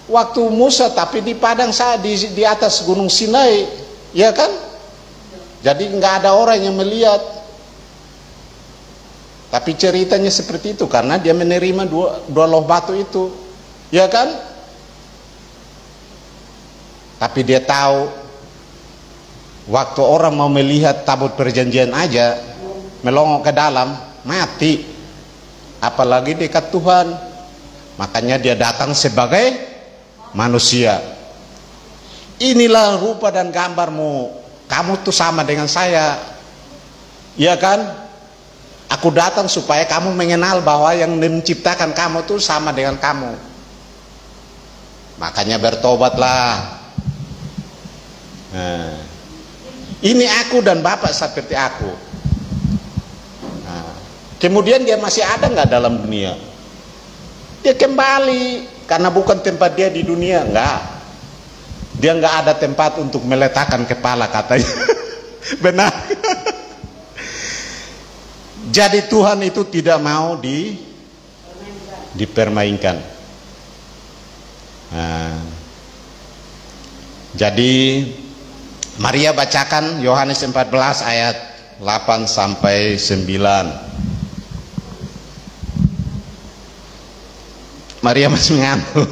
Waktu Musa tapi di padang saat di atas gunung Sinai, ya kan? Jadi nggak ada orang yang melihat. Tapi ceritanya seperti itu karena dia menerima dua loh batu itu, ya kan? Tapi dia tahu waktu orang mau melihat tabut perjanjian aja melongok ke dalam mati, apalagi dekat Tuhan. Makanya dia datang sebagai manusia. Inilah rupa dan gambarmu. Kamu tuh sama dengan saya, ya kan? Aku datang supaya kamu mengenal bahwa yang menciptakan kamu tuh sama dengan kamu. Makanya bertobatlah. Nah, ini aku dan Bapak seperti aku. Nah, kemudian dia masih ada nggak dalam dunia? Dia kembali karena bukan tempat dia di dunia, enggak. Dia nggak ada tempat untuk meletakkan kepala katanya. Benar. Jadi Tuhan itu tidak mau dipermainkan. Nah, jadi Maria bacakan Yohanes 14 ayat 8 sampai 9. Maria masih ngantuk.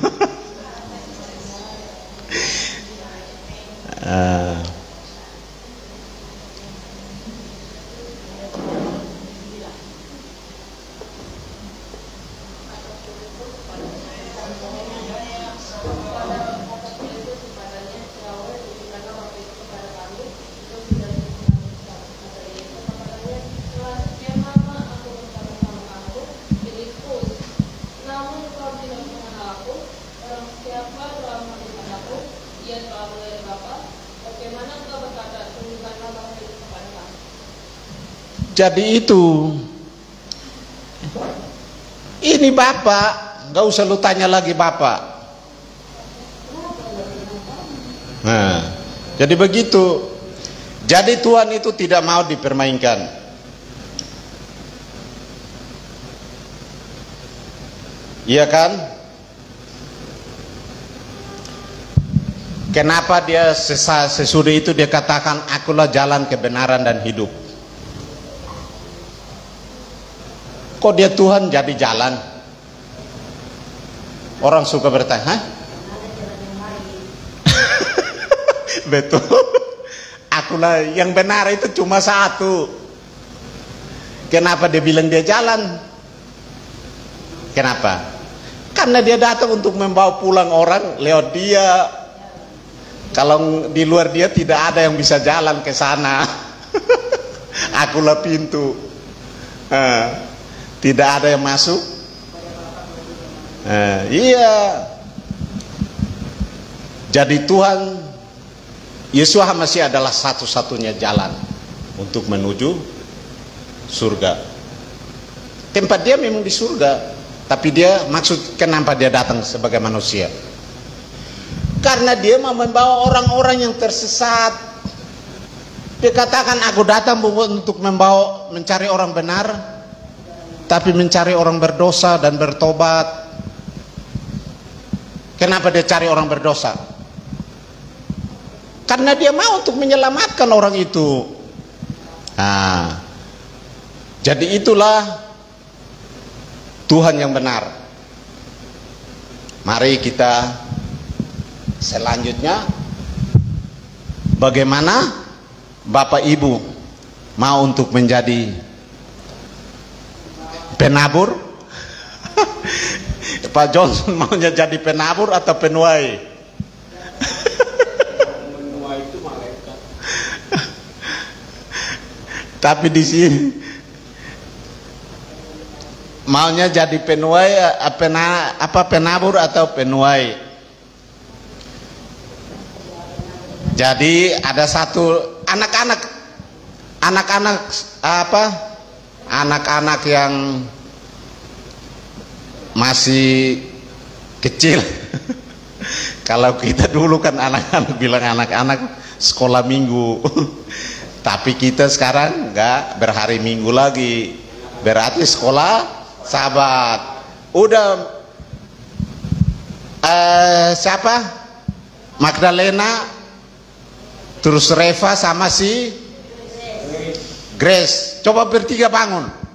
Jadi itu, ini Bapak, nggak usah lu tanya lagi Bapak. Nah, jadi begitu. Jadi Tuhan itu tidak mau dipermainkan. Iya kan? Kenapa dia sesudah itu dia katakan, akulah jalan kebenaran dan hidup. Kok dia Tuhan jadi jalan? Orang suka bertanya, hah? Betul. Akulah yang benar itu cuma satu. Kenapa dia bilang dia jalan? Kenapa? Karena dia datang untuk membawa pulang orang lewat dia. Kalau di luar dia tidak ada yang bisa jalan ke sana. Akulah pintu. Tidak ada yang masuk. Iya. Jadi Tuhan Yesus masih adalah satu-satunya jalan untuk menuju surga. Tempat dia memang di surga, tapi dia maksud kenapa dia datang sebagai manusia? Karena dia mau membawa orang-orang yang tersesat. Dia katakan, aku datang bukan untuk mencari orang benar, tapi mencari orang berdosa dan bertobat. Kenapa dia cari orang berdosa? Karena dia mau untuk menyelamatkan orang itu. Nah, jadi itulah Tuhan yang benar. Mari kita selanjutnya, bagaimana Bapak Ibu mau untuk menjadi penabur? Pak Johnson maunya jadi penabur atau penuai? Menuai itu malaikat. Tapi di sini maunya jadi penuai penabur atau penuai? Jadi ada satu anak-anak yang masih kecil. Kalau kita dulu kan anak-anak bilang anak-anak sekolah minggu. Tapi kita sekarang enggak berhari minggu lagi. Berarti sekolah Sabat. Udah siapa? Magdalena, terus Reva sama si Grace. Coba bertiga bangun.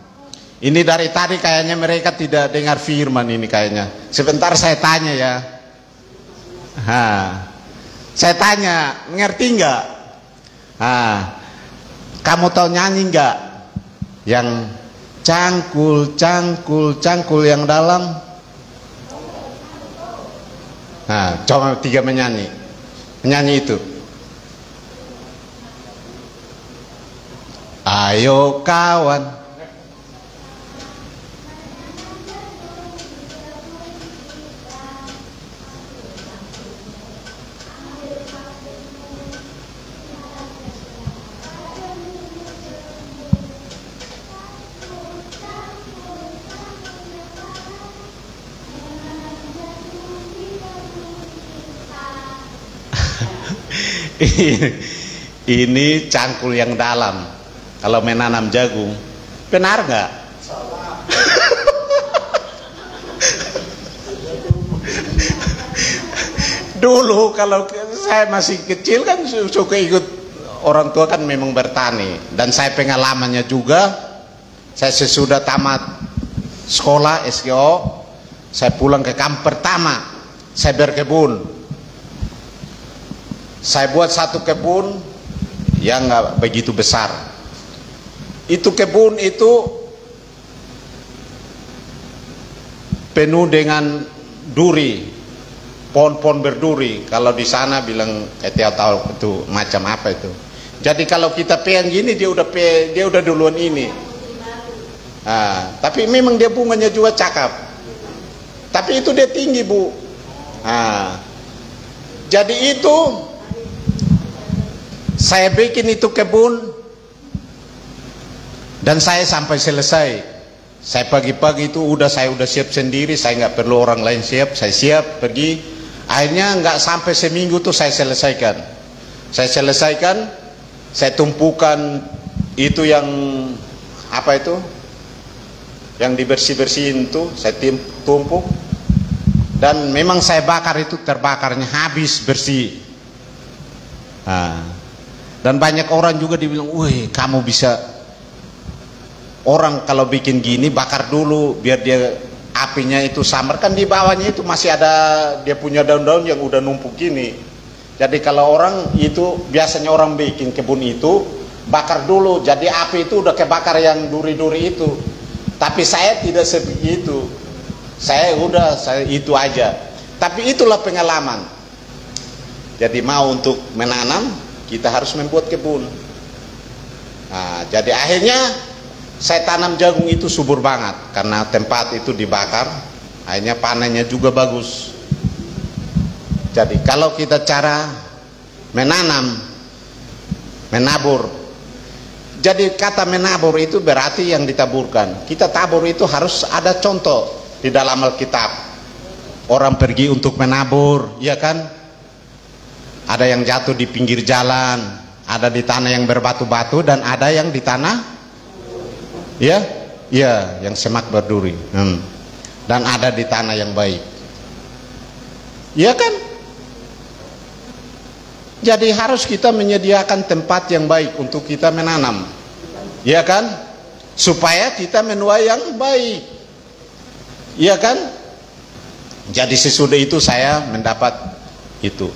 Ini dari tadi kayaknya mereka tidak dengar firman ini kayaknya. Sebentar saya tanya ya. Saya tanya, ngerti nggak? Kamu tahu nyanyi nggak? Yang cangkul, cangkul, cangkul yang dalam. Coba tiga menyanyi. Menyanyi itu. Ayo kawan. Ini cangkul yang dalam. Kalau menanam jagung, benar nggak? Dulu kalau saya masih kecil kan suka ikut orang tua kan memang bertani. Dan saya pengalamannya juga, saya sesudah tamat sekolah SGO, saya pulang ke kamp pertama, saya berkebun. Saya buat satu kebun yang nggak begitu besar. Itu kebun itu penuh dengan duri, pohon-pohon berduri. Kalau di sana bilang tahu itu macam apa itu. Jadi kalau kita peang gini dia udah duluan ini. Tapi memang dia bunganya juga cakep. Tapi itu dia tinggi, Bu. Jadi itu saya bikin itu kebun dan saya sampai selesai. Saya pagi-pagi itu saya udah siap sendiri, saya nggak perlu orang lain siap, saya siap pergi. Akhirnya nggak sampai seminggu tuh saya selesaikan. Saya tumpukan itu yang apa itu, yang dibersih-bersihin tuh, saya tumpuk dan memang saya bakar itu, terbakarnya habis bersih. Dan banyak orang juga dibilang, wih kamu bisa, orang kalau bikin gini bakar dulu biar dia apinya itu samar, kan di bawahnya itu masih ada dia punya daun-daun yang udah numpuk gini. Jadi kalau orang itu biasanya orang bikin kebun itu bakar dulu, jadi api itu udah kebakar yang duri-duri itu. Tapi saya tidak seperti itu, saya itu aja. Tapi itulah pengalaman. Jadi mau untuk menanam kita harus membuat kebun. Jadi akhirnya saya tanam jagung itu subur banget karena tempat itu dibakar, akhirnya panennya juga bagus. Jadi kalau kita cara menabur, Jadi kata menabur itu berarti yang ditaburkan. Kita tabur itu harus ada contoh di dalam Alkitab. Orang pergi untuk menabur, ya kan? Ada yang jatuh di pinggir jalan, ada di tanah yang berbatu-batu, dan ada yang di tanah, ya, ya, yang semak berduri, dan ada di tanah yang baik, ya kan? Jadi harus kita menyediakan tempat yang baik untuk kita menanam, ya kan? Supaya kita menuai yang baik, ya kan? Jadi sesudah itu saya mendapat itu.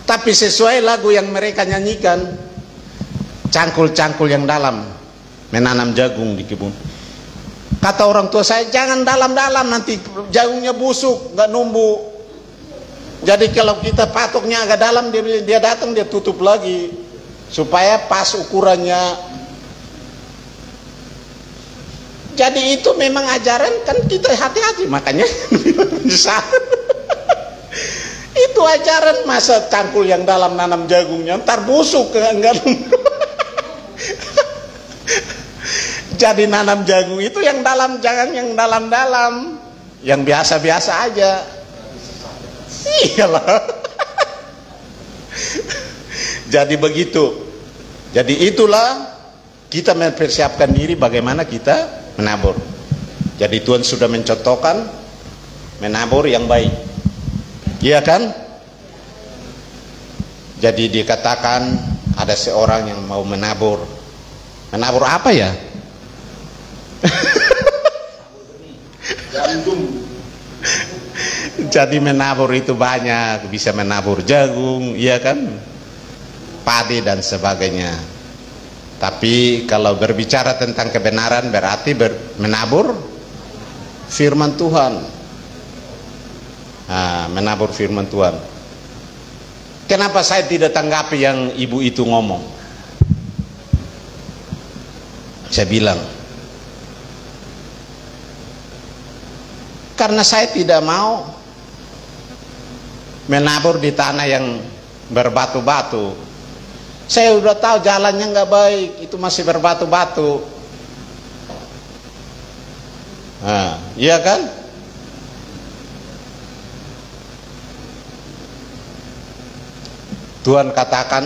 Tapi sesuai lagu yang mereka nyanyikan, cangkul-cangkul yang dalam menanam jagung di kebun. Kata orang tua saya, jangan dalam-dalam, nanti jagungnya busuk, nggak numbuh. Jadi kalau kita patoknya agak dalam, dia datang, dia tutup lagi supaya pas ukurannya. Jadi itu memang ajaran, kan kita hati-hati, makanya itu ajaran. Masa cangkul yang dalam nanam jagungnya ntar busuk, enggak. Jadi nanam jagung itu yang dalam, jangan yang dalam-dalam, yang biasa-biasa aja. Iyalah. Jadi begitu. Jadi itulah kita mempersiapkan diri bagaimana kita menabur. Jadi Tuhan sudah mencontohkan menabur yang baik, iya kan? Jadi dikatakan ada seorang yang mau menabur. Menabur apa ya? Gandum. Jadi menabur itu banyak, bisa menabur jagung, iya kan, padi dan sebagainya. Tapi kalau berbicara tentang kebenaran berarti menabur firman Tuhan. Nah, menabur firman Tuhan. Kenapa saya tidak tanggapi yang ibu itu ngomong? Saya bilang, karena saya tidak mau menabur di tanah yang berbatu-batu. Saya udah tahu jalannya nggak baik, itu masih berbatu-batu. Nah, iya kan? Tuhan katakan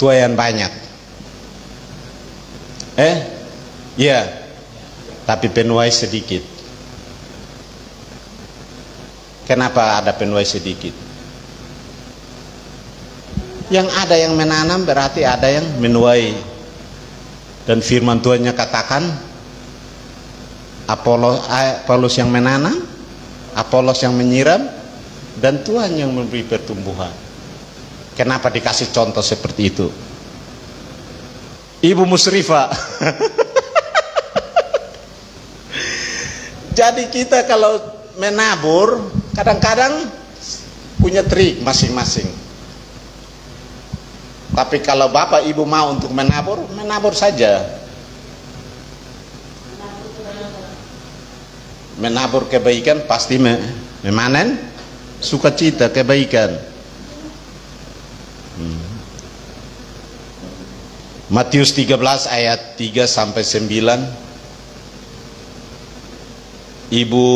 tuai yang banyak. Iya, tapi penuai sedikit. Kenapa ada penuai sedikit? Yang ada yang menanam berarti ada yang menuai. Dan firman Tuhannya katakan Apolos yang menanam, Apolos yang menyiram, dan Tuhan yang memberi pertumbuhan. Kenapa dikasih contoh seperti itu? Ibu Musrifah. Jadi kita kalau menabur kadang-kadang punya trik masing-masing. Tapi kalau bapak ibu mau untuk menabur, menabur saja. Menabur kebaikan pasti memanen sukacita kebaikan. Matius 13 ayat 3 sampai 9. Ibu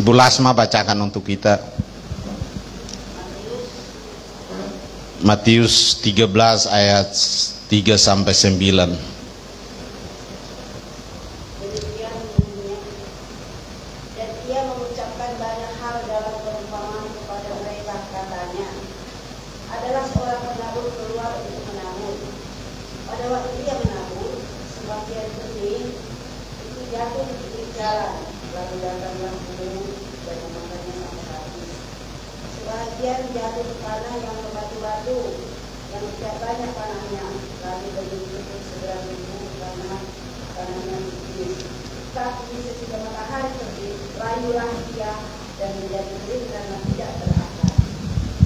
Lasma bacakan untuk kita. Matius 13 ayat 3 sampai 9. Dan ia mengucapkan banyak hal dalam perumpamaan kepada mereka, katanya, adalah seorang penabur keluar untuk menabur. Pada waktu ia menabur, sebagian benih itu jatuh di pinggir jalan, lalu datanglah burung dan memakannya sampai habis. Sebagian jatuh ke tanah yang berbatu-batu, yang tidak banyak tanahnya, lalu benih itu segera tumbuh karena tanahnya tipis. Tapi sesudah matahari terbit, layulah dia dan menjadi kering karena tidak berakar.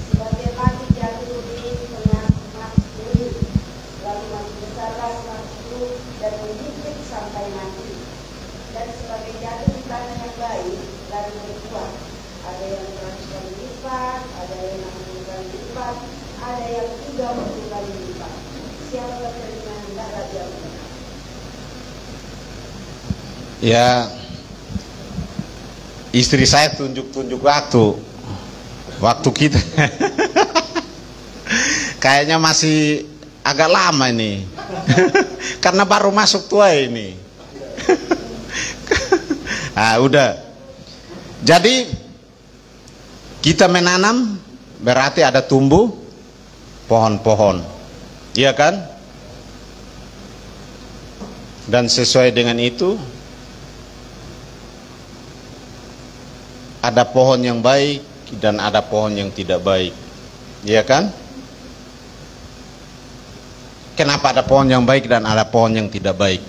Sebagian mati jatuh di tengah mati kering, lalu mati besarlah mati itu dan menggigit sampai mati. Dan sebagai jatuh di tanah yang baik, lalu berbuah, ada yang 100 kali lipat, ada yang 60 kali lipat, ada yang 30 kali lipat. Siapa berterima hendaklah dia menang. Ya, istri saya tunjuk-tunjuk waktu kita. Kayaknya masih agak lama ini. Karena baru masuk tua ini. Ah, udah. Jadi kita menanam berarti ada tumbuh pohon-pohon. Iya kan? Dan sesuai dengan itu ada pohon yang baik dan ada pohon yang tidak baik. Iya kan? Kenapa ada pohon yang baik dan ada pohon yang tidak baik?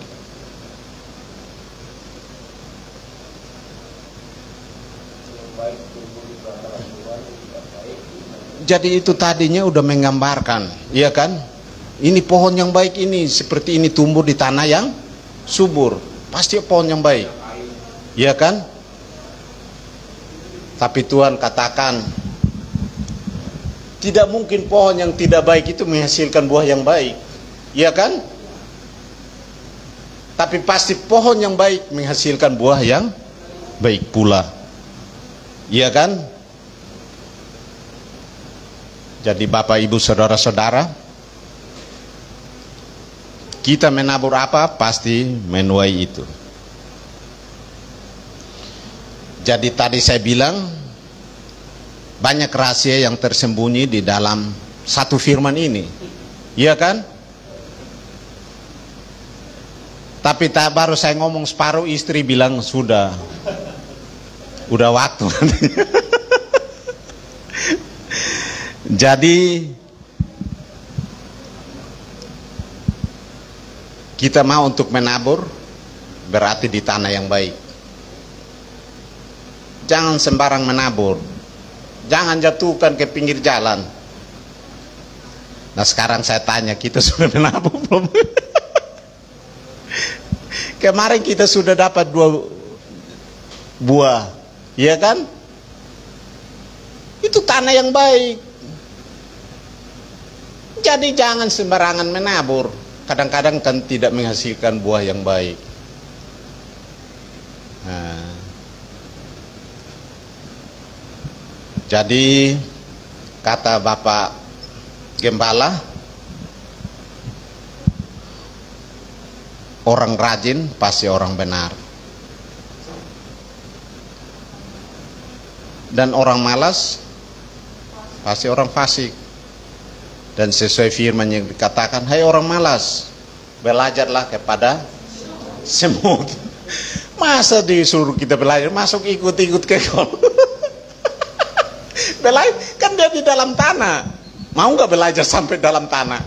Jadi itu tadinya udah menggambarkan, iya kan? Ini pohon yang baik ini seperti ini tumbuh di tanah yang subur, pasti pohon yang baik, iya kan? Tapi Tuhan katakan tidak mungkin pohon yang tidak baik itu menghasilkan buah yang baik, iya kan? Tapi pasti pohon yang baik menghasilkan buah yang baik pula, iya kan? Jadi Bapak Ibu Saudara-saudara, kita menabur apa pasti menuai itu. Jadi tadi saya bilang banyak rahasia yang tersembunyi di dalam satu firman ini, iya kan? Tapi baru saya ngomong separuh, istri bilang udah waktu. Jadi kita mau untuk menabur berarti di tanah yang baik. Jangan sembarang menabur, jangan jatuhkan ke pinggir jalan. Nah sekarang saya tanya, kita sudah menabur belum? Kemarin kita sudah dapat 2 buah, iya kan? Itu tanah yang baik. Jadi jangan sembarangan menabur. Kadang-kadang kan tidak menghasilkan buah yang baik. Nah, jadi kata Bapak Gembala, orang rajin pasti orang benar. Dan orang malas pasti orang fasik. Dan sesuai firman yang dikatakan, hai orang malas, belajarlah kepada semut. Masa disuruh kita belajar, masuk ikut-ikut ke kol. Belajar, kan dia di dalam tanah. Mau nggak belajar sampai dalam tanah?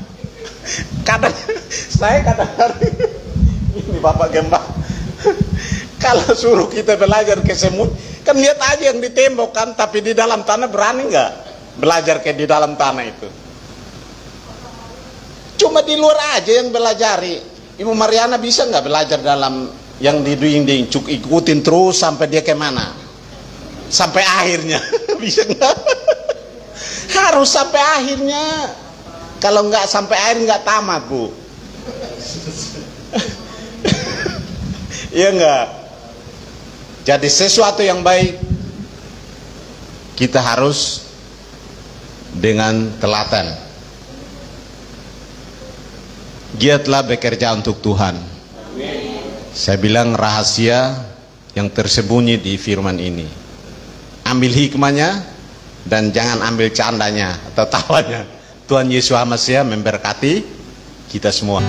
Saya kadang-kadang, ini Bapak Gemba, kalau suruh kita belajar ke semut, kan lihat aja yang di tembok kan, tapi di dalam tanah berani nggak belajar kayak di dalam tanah itu? Cuma di luar aja yang belajari. Ibu Mariana bisa nggak belajar dalam yang di dinding, ikutin terus sampai dia kemana? Sampai akhirnya. Bisa nggak? Harus sampai akhirnya. Kalau nggak sampai akhir nggak tamat, Bu. Iya nggak? Jadi sesuatu yang baik kita harus dengan telaten. Giatlah bekerja untuk Tuhan. Saya bilang rahasia yang tersembunyi di firman ini. Ambil hikmahnya dan jangan ambil candanya atau tawanya. Tuhan Yesus Mesias memberkati kita semua.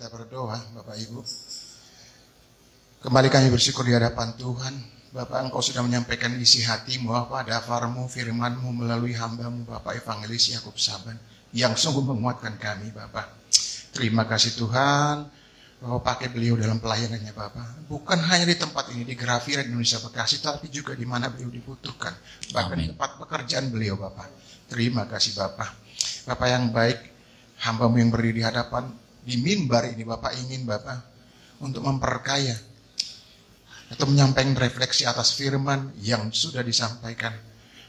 kita berdoa, Bapak Ibu. Kembali kami bersyukur di hadapan Tuhan. Bapak, Engkau sudah menyampaikan isi hati-Mu, Bapak, dafarmu, firman-Mu melalui hamba-Mu, Bapak Evangelis Yakub Saban, yang sungguh menguatkan kami, Bapak. Terima kasih Tuhan, bahwa pakai beliau dalam pelayanannya, Bapak. Bukan hanya di tempat ini, di Grafiren Indonesia Bekasi, tapi juga di mana beliau dibutuhkan. Bahkan di tempat pekerjaan beliau, Bapak. Terima kasih, Bapak. Bapak yang baik, hamba-Mu yang berdiri di hadapan, di mimbar ini, Bapak ingin, Bapak, untuk memperkaya atau menyampaikan refleksi atas firman yang sudah disampaikan.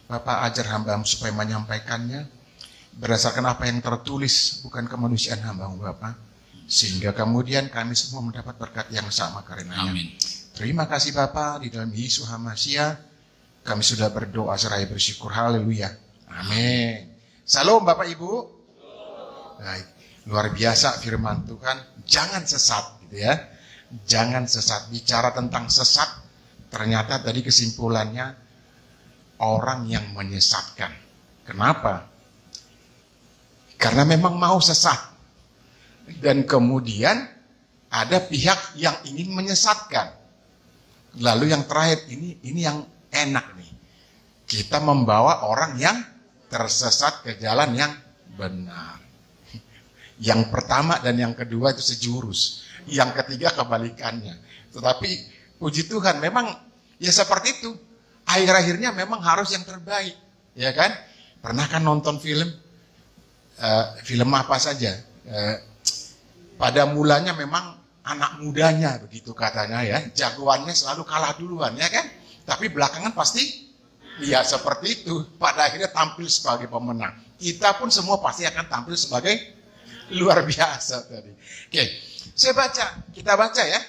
Bapak ajar hamba-Mu supaya menyampaikannya berdasarkan apa yang tertulis, bukan kemanusiaan hamba-Mu, Bapak. Sehingga kemudian kami semua mendapat berkat yang sama karenanya. Amin. Terima kasih Bapak, di dalam Yesus Hamasiah kami sudah berdoa seraya bersyukur. Haleluya. Amin. Salam Bapak Ibu. Baik, luar biasa firman Tuhan. Jangan sesat gitu ya. Jangan sesat. Bicara tentang sesat, ternyata tadi kesimpulannya orang yang menyesatkan. Kenapa? Karena memang mau sesat. Dan kemudian ada pihak yang ingin menyesatkan. Lalu yang terakhir, ini yang enak nih. Kita membawa orang yang tersesat ke jalan yang benar. Yang pertama dan yang kedua itu sejurus. Yang ketiga kebalikannya. Tetapi puji Tuhan memang ya seperti itu. Akhir-akhirnya memang harus yang terbaik. Ya kan? Pernah kan nonton film? Film apa saja? Pada mulanya memang anak mudanya begitu katanya ya. Jagoannya selalu kalah duluan ya kan? Tapi belakangan pasti ya seperti itu. Pada akhirnya tampil sebagai pemenang. Kita pun semua pasti akan tampil sebagai luar biasa tadi. Oke, kita baca ya.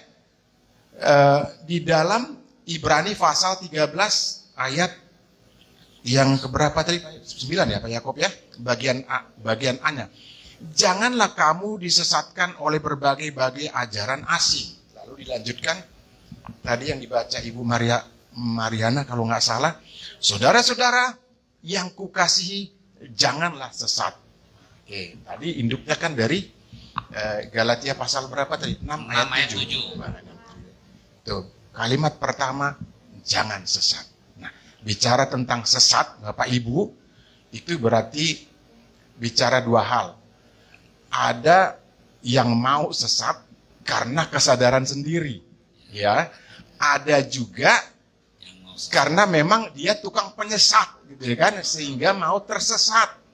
Di dalam Ibrani pasal 13 ayat yang keberapa tadi? 9 ya Pak Yakob ya. Bagian A-nya. Janganlah kamu disesatkan oleh berbagai-bagai ajaran asing. Lalu dilanjutkan tadi yang dibaca Ibu Mariana kalau nggak salah. Saudara-saudara yang kukasihi, janganlah sesat. Oke, tadi induknya kan dari Galatia pasal berapa tadi? 6 ayat 7. Tuh, kalimat pertama, jangan sesat. Nah, bicara tentang sesat, Bapak Ibu, itu berarti bicara dua hal. Ada yang mau sesat karena kesadaran sendiri, ya. Ada juga karena memang dia tukang penyesat, gitu kan, sehingga mau tersesat.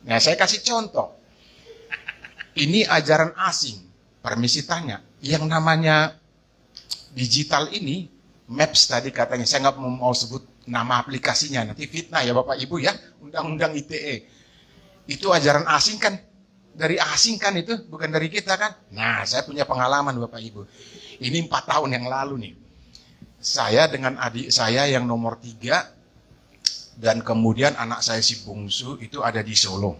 Nah, saya kasih contoh. Ini ajaran asing. Permisi tanya, yang namanya digital ini, Maps tadi katanya, saya nggak mau sebut nama aplikasinya, nanti fitnah ya Bapak Ibu ya, Undang-Undang ITE. Itu ajaran asing kan, dari asing kan itu, bukan dari kita kan. Nah, saya punya pengalaman Bapak Ibu. Ini 4 tahun yang lalu nih. Saya dengan adik saya yang nomor 3, dan kemudian anak saya si bungsu itu ada di Solo.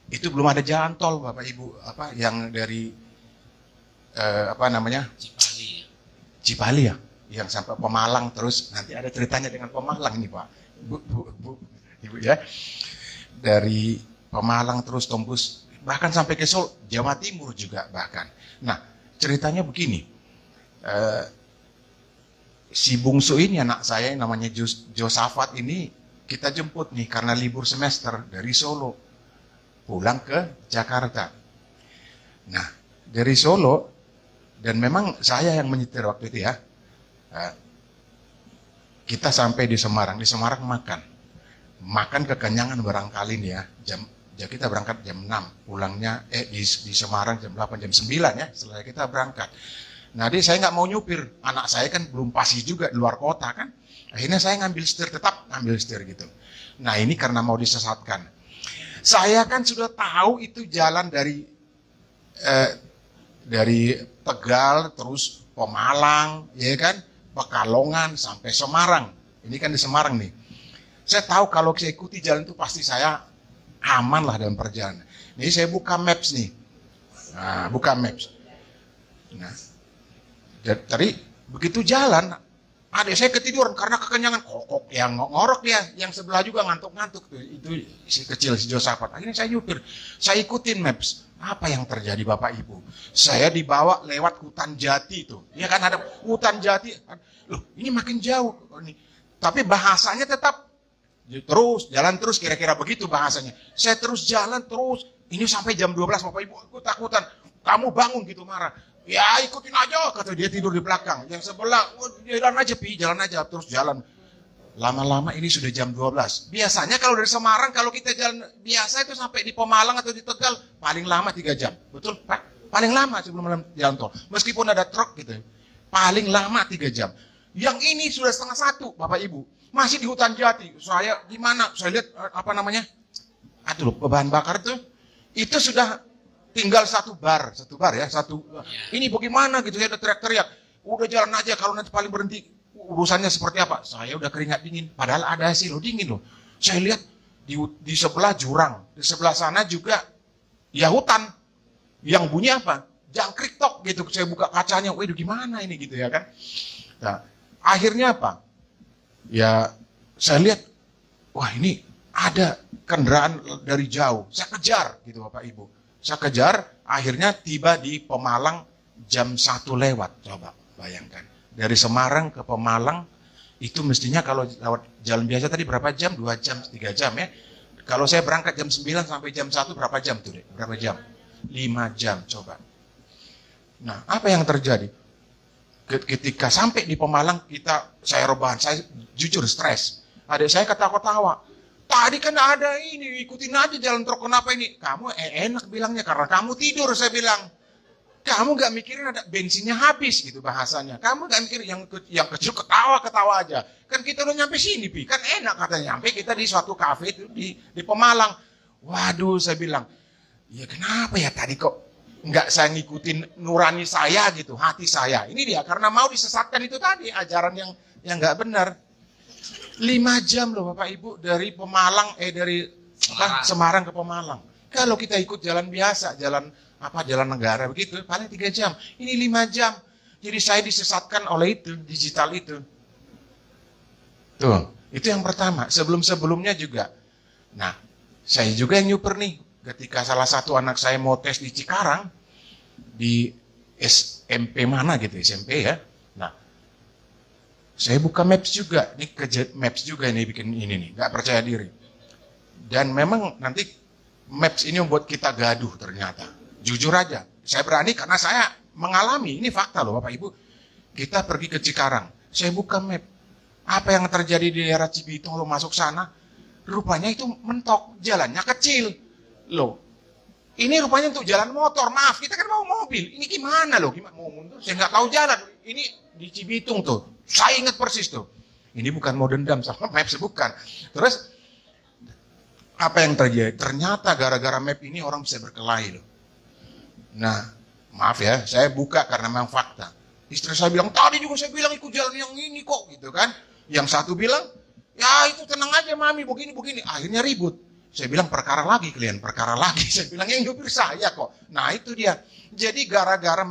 Itu belum ada jalan tol Bapak Ibu, yang dari Cipali ya, yang sampai Pemalang, terus nanti ada ceritanya dengan Pemalang ini Pak, Bu, Ibu ya. Dari Pemalang terus tembus bahkan sampai ke Solo, Jawa Timur juga bahkan. Nah, ceritanya begini. Si bungsu ini anak saya yang namanya Josafat ini kita jemput nih karena libur semester dari Solo pulang ke Jakarta. Nah, dari Solo, dan memang saya yang menyetir waktu itu ya. Kita sampai di Semarang makan kekenyangan barangkali nih ya. Kita berangkat jam 6, pulangnya di Semarang jam 8, jam 9 ya, setelah kita berangkat. Nah, saya nggak mau nyupir, anak saya kan belum pasti juga di luar kota kan. Akhirnya saya tetap ngambil setir gitu. Nah, ini karena mau disesatkan. Saya kan sudah tahu itu jalan dari Tegal terus Pemalang, ya kan, Pekalongan sampai Semarang. Ini kan di Semarang nih. Saya tahu kalau saya ikuti jalan itu pasti saya aman lah dalam perjalanan. Jadi saya buka Maps nih. Nah, buka Maps. Nah, tadi begitu jalan, adik saya ketiduran karena kekenyangan, kokok yang ngorok dia, yang sebelah juga ngantuk-ngantuk tuh, itu si kecil si Josafat. Akhirnya saya nyupir, saya ikutin Maps. Apa yang terjadi Bapak Ibu? Saya dibawa lewat hutan jati itu. Ya kan ada hutan jati. Loh, ini makin jauh. Tapi bahasanya tetap terus, jalan terus, kira-kira begitu bahasanya. Saya terus jalan terus. Ini sampai jam 12 Bapak Ibu, aku takutan. Kamu bangun gitu marah. Ya ikutin aja, kata dia tidur di belakang. Yang sebelah, jalan aja Pi, jalan aja. Terus jalan. Lama-lama ini sudah jam 12. Biasanya kalau dari Semarang, kalau kita jalan biasa itu sampai di Pemalang atau di Tegal, paling lama 3 jam. Betul Pak? Paling lama sebelum jalan tol. Meskipun ada truk gitu. Paling lama 3 jam. Yang ini sudah 1:30 Bapak Ibu. Masih di hutan jati. Saya gimana? Saya lihat apa namanya? Aduh, bahan bakar tuh. Itu sudah tinggal satu bar ya. Ini bagaimana gitu, saya udah teriak-teriak. Udah jalan aja, kalau nanti paling berhenti. Urusannya seperti apa? Saya udah keringat dingin. Padahal ada hasil loh, dingin loh. Saya lihat di sebelah jurang. Di sebelah sana juga ya hutan. Yang bunyi apa? Jangkrik tok gitu. Saya buka kacanya. Waduh gimana ini gitu ya kan. Nah, akhirnya apa? Ya saya lihat. Wah ini ada kendaraan dari jauh. Saya kejar gitu Bapak Ibu. Saya kejar. Akhirnya tiba di Pemalang jam 1 lewat. Coba bayangkan. Dari Semarang ke Pemalang, itu mestinya kalau lewat jalan biasa tadi berapa jam? 2 jam, 3 jam ya. Kalau saya berangkat jam 9 sampai jam 1 berapa jam tuh deh? Berapa jam? 5 jam, coba. Nah, apa yang terjadi? Ketika sampai di Pemalang, saya rebahan, saya jujur stres. Adik saya ketawa-ketawa. Tadi kan ada ini, ikutin aja jalan truk, kenapa ini? Kamu enak bilangnya, karena kamu tidur, saya bilang. Kamu gak mikirin ada bensinnya habis gitu bahasanya. Kamu gak mikirin yang kecil ketawa aja. Kan kita udah nyampe sini, Pi. Kan enak katanya nyampe kita di suatu kafe itu di Pemalang. Waduh, saya bilang, ya kenapa ya tadi kok nggak saya ngikutin nurani saya gitu, hati saya. Ini dia, karena mau disesatkan itu tadi, ajaran yang nggak benar. 5 jam loh Bapak Ibu dari dari Semarang ke Pemalang. Kalau kita ikut jalan biasa, jalan negara begitu, paling 3 jam. Ini 5 jam. Jadi saya disesatkan oleh itu, digital itu. Tuh, itu yang pertama. Sebelum-sebelumnya juga. Nah, saya juga yang nyuper nih. Ketika salah satu anak saya mau tes di Cikarang, di SMP mana gitu, SMP ya. Nah, saya buka Maps juga. Ini Maps juga ini bikin ini nih, nggak percaya diri. Dan memang nanti Maps ini membuat kita gaduh ternyata. Jujur aja, saya berani karena saya mengalami, ini fakta loh Bapak Ibu. Kita pergi ke Cikarang, saya buka map. Apa yang terjadi di daerah Cibitung, lo masuk sana, rupanya itu mentok, jalannya kecil. Loh, ini rupanya untuk jalan motor, maaf, kita kan mau mobil. Ini gimana loh, gimana mau mundur, saya nggak tahu jalan. Ini di Cibitung tuh, saya ingat persis tuh. Ini bukan mau dendam sama Maps, bukan. Terus, apa yang terjadi? Ternyata gara-gara map ini orang bisa berkelahi loh. Nah, maaf ya, saya buka karena memang fakta. Istri saya bilang, tadi juga saya bilang ikut jalan yang ini kok, gitu kan. Yang satu bilang, ya itu tenang aja mami, begini. Akhirnya ribut. Saya bilang, perkara lagi kalian, perkara lagi. Saya bilang, yang nyupir saya kok. Nah itu dia. Jadi gara-gara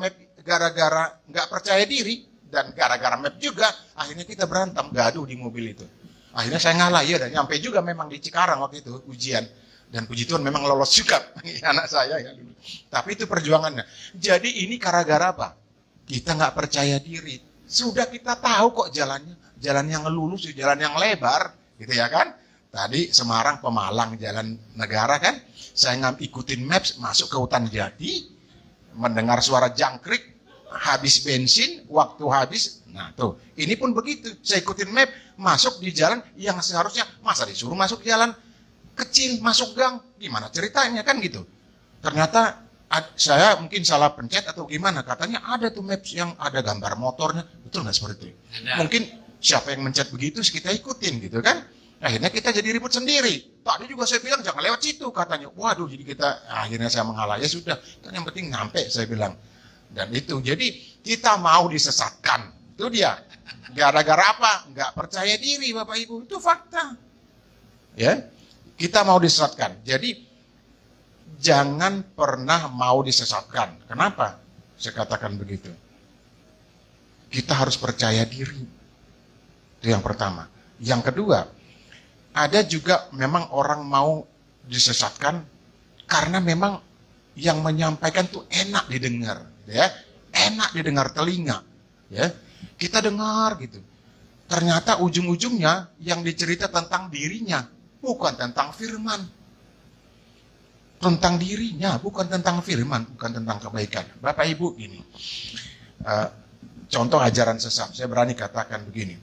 nggak percaya diri, dan gara-gara map juga, akhirnya kita berantem, gaduh di mobil itu. Akhirnya saya ngalah, ya, dan nyampe juga memang di Cikarang waktu itu, ujian. Dan puji Tuhan memang lolos juga anak saya ya dulu. Tapi itu perjuangannya. Jadi ini gara-gara apa? Kita nggak percaya diri. Sudah kita tahu kok jalannya. Jalan yang lurus, jalan yang lebar. Gitu ya kan? Tadi Semarang, Pemalang, jalan negara kan? Saya ikutin Maps, masuk ke hutan jati. Mendengar suara jangkrik. Habis bensin, waktu habis. Nah tuh, ini pun begitu. Saya ikutin map, masuk di jalan yang seharusnya. Masa disuruh masuk jalan kecil, masuk gang, gimana ceritanya kan gitu. Ternyata saya mungkin salah pencet atau gimana, katanya ada tuh maps yang ada gambar motornya, betul nggak seperti itu? Mungkin siapa yang mencet begitu, kita ikutin gitu kan. Akhirnya kita jadi ribut sendiri. Tadi juga saya bilang jangan lewat situ katanya. Waduh, jadi kita akhirnya saya mengalah, ya sudah, kan yang penting nyampe saya bilang. Dan itu, jadi kita mau disesatkan, itu dia. Gara-gara apa? Nggak percaya diri Bapak Ibu, itu fakta. Ya. Kita mau disesatkan. Jadi jangan pernah mau disesatkan. Kenapa saya katakan begitu? Kita harus percaya diri. Itu yang pertama. Yang kedua, ada juga memang orang mau disesatkan karena memang yang menyampaikan tuh enak didengar, ya, enak didengar telinga, ya. Kita dengar gitu. Ternyata ujung-ujungnya yang dicerita tentang dirinya, bukan tentang firman. Tentang dirinya, bukan tentang firman, bukan tentang kebaikan. Bapak Ibu, gini. Contoh ajaran sesat, saya berani katakan begini.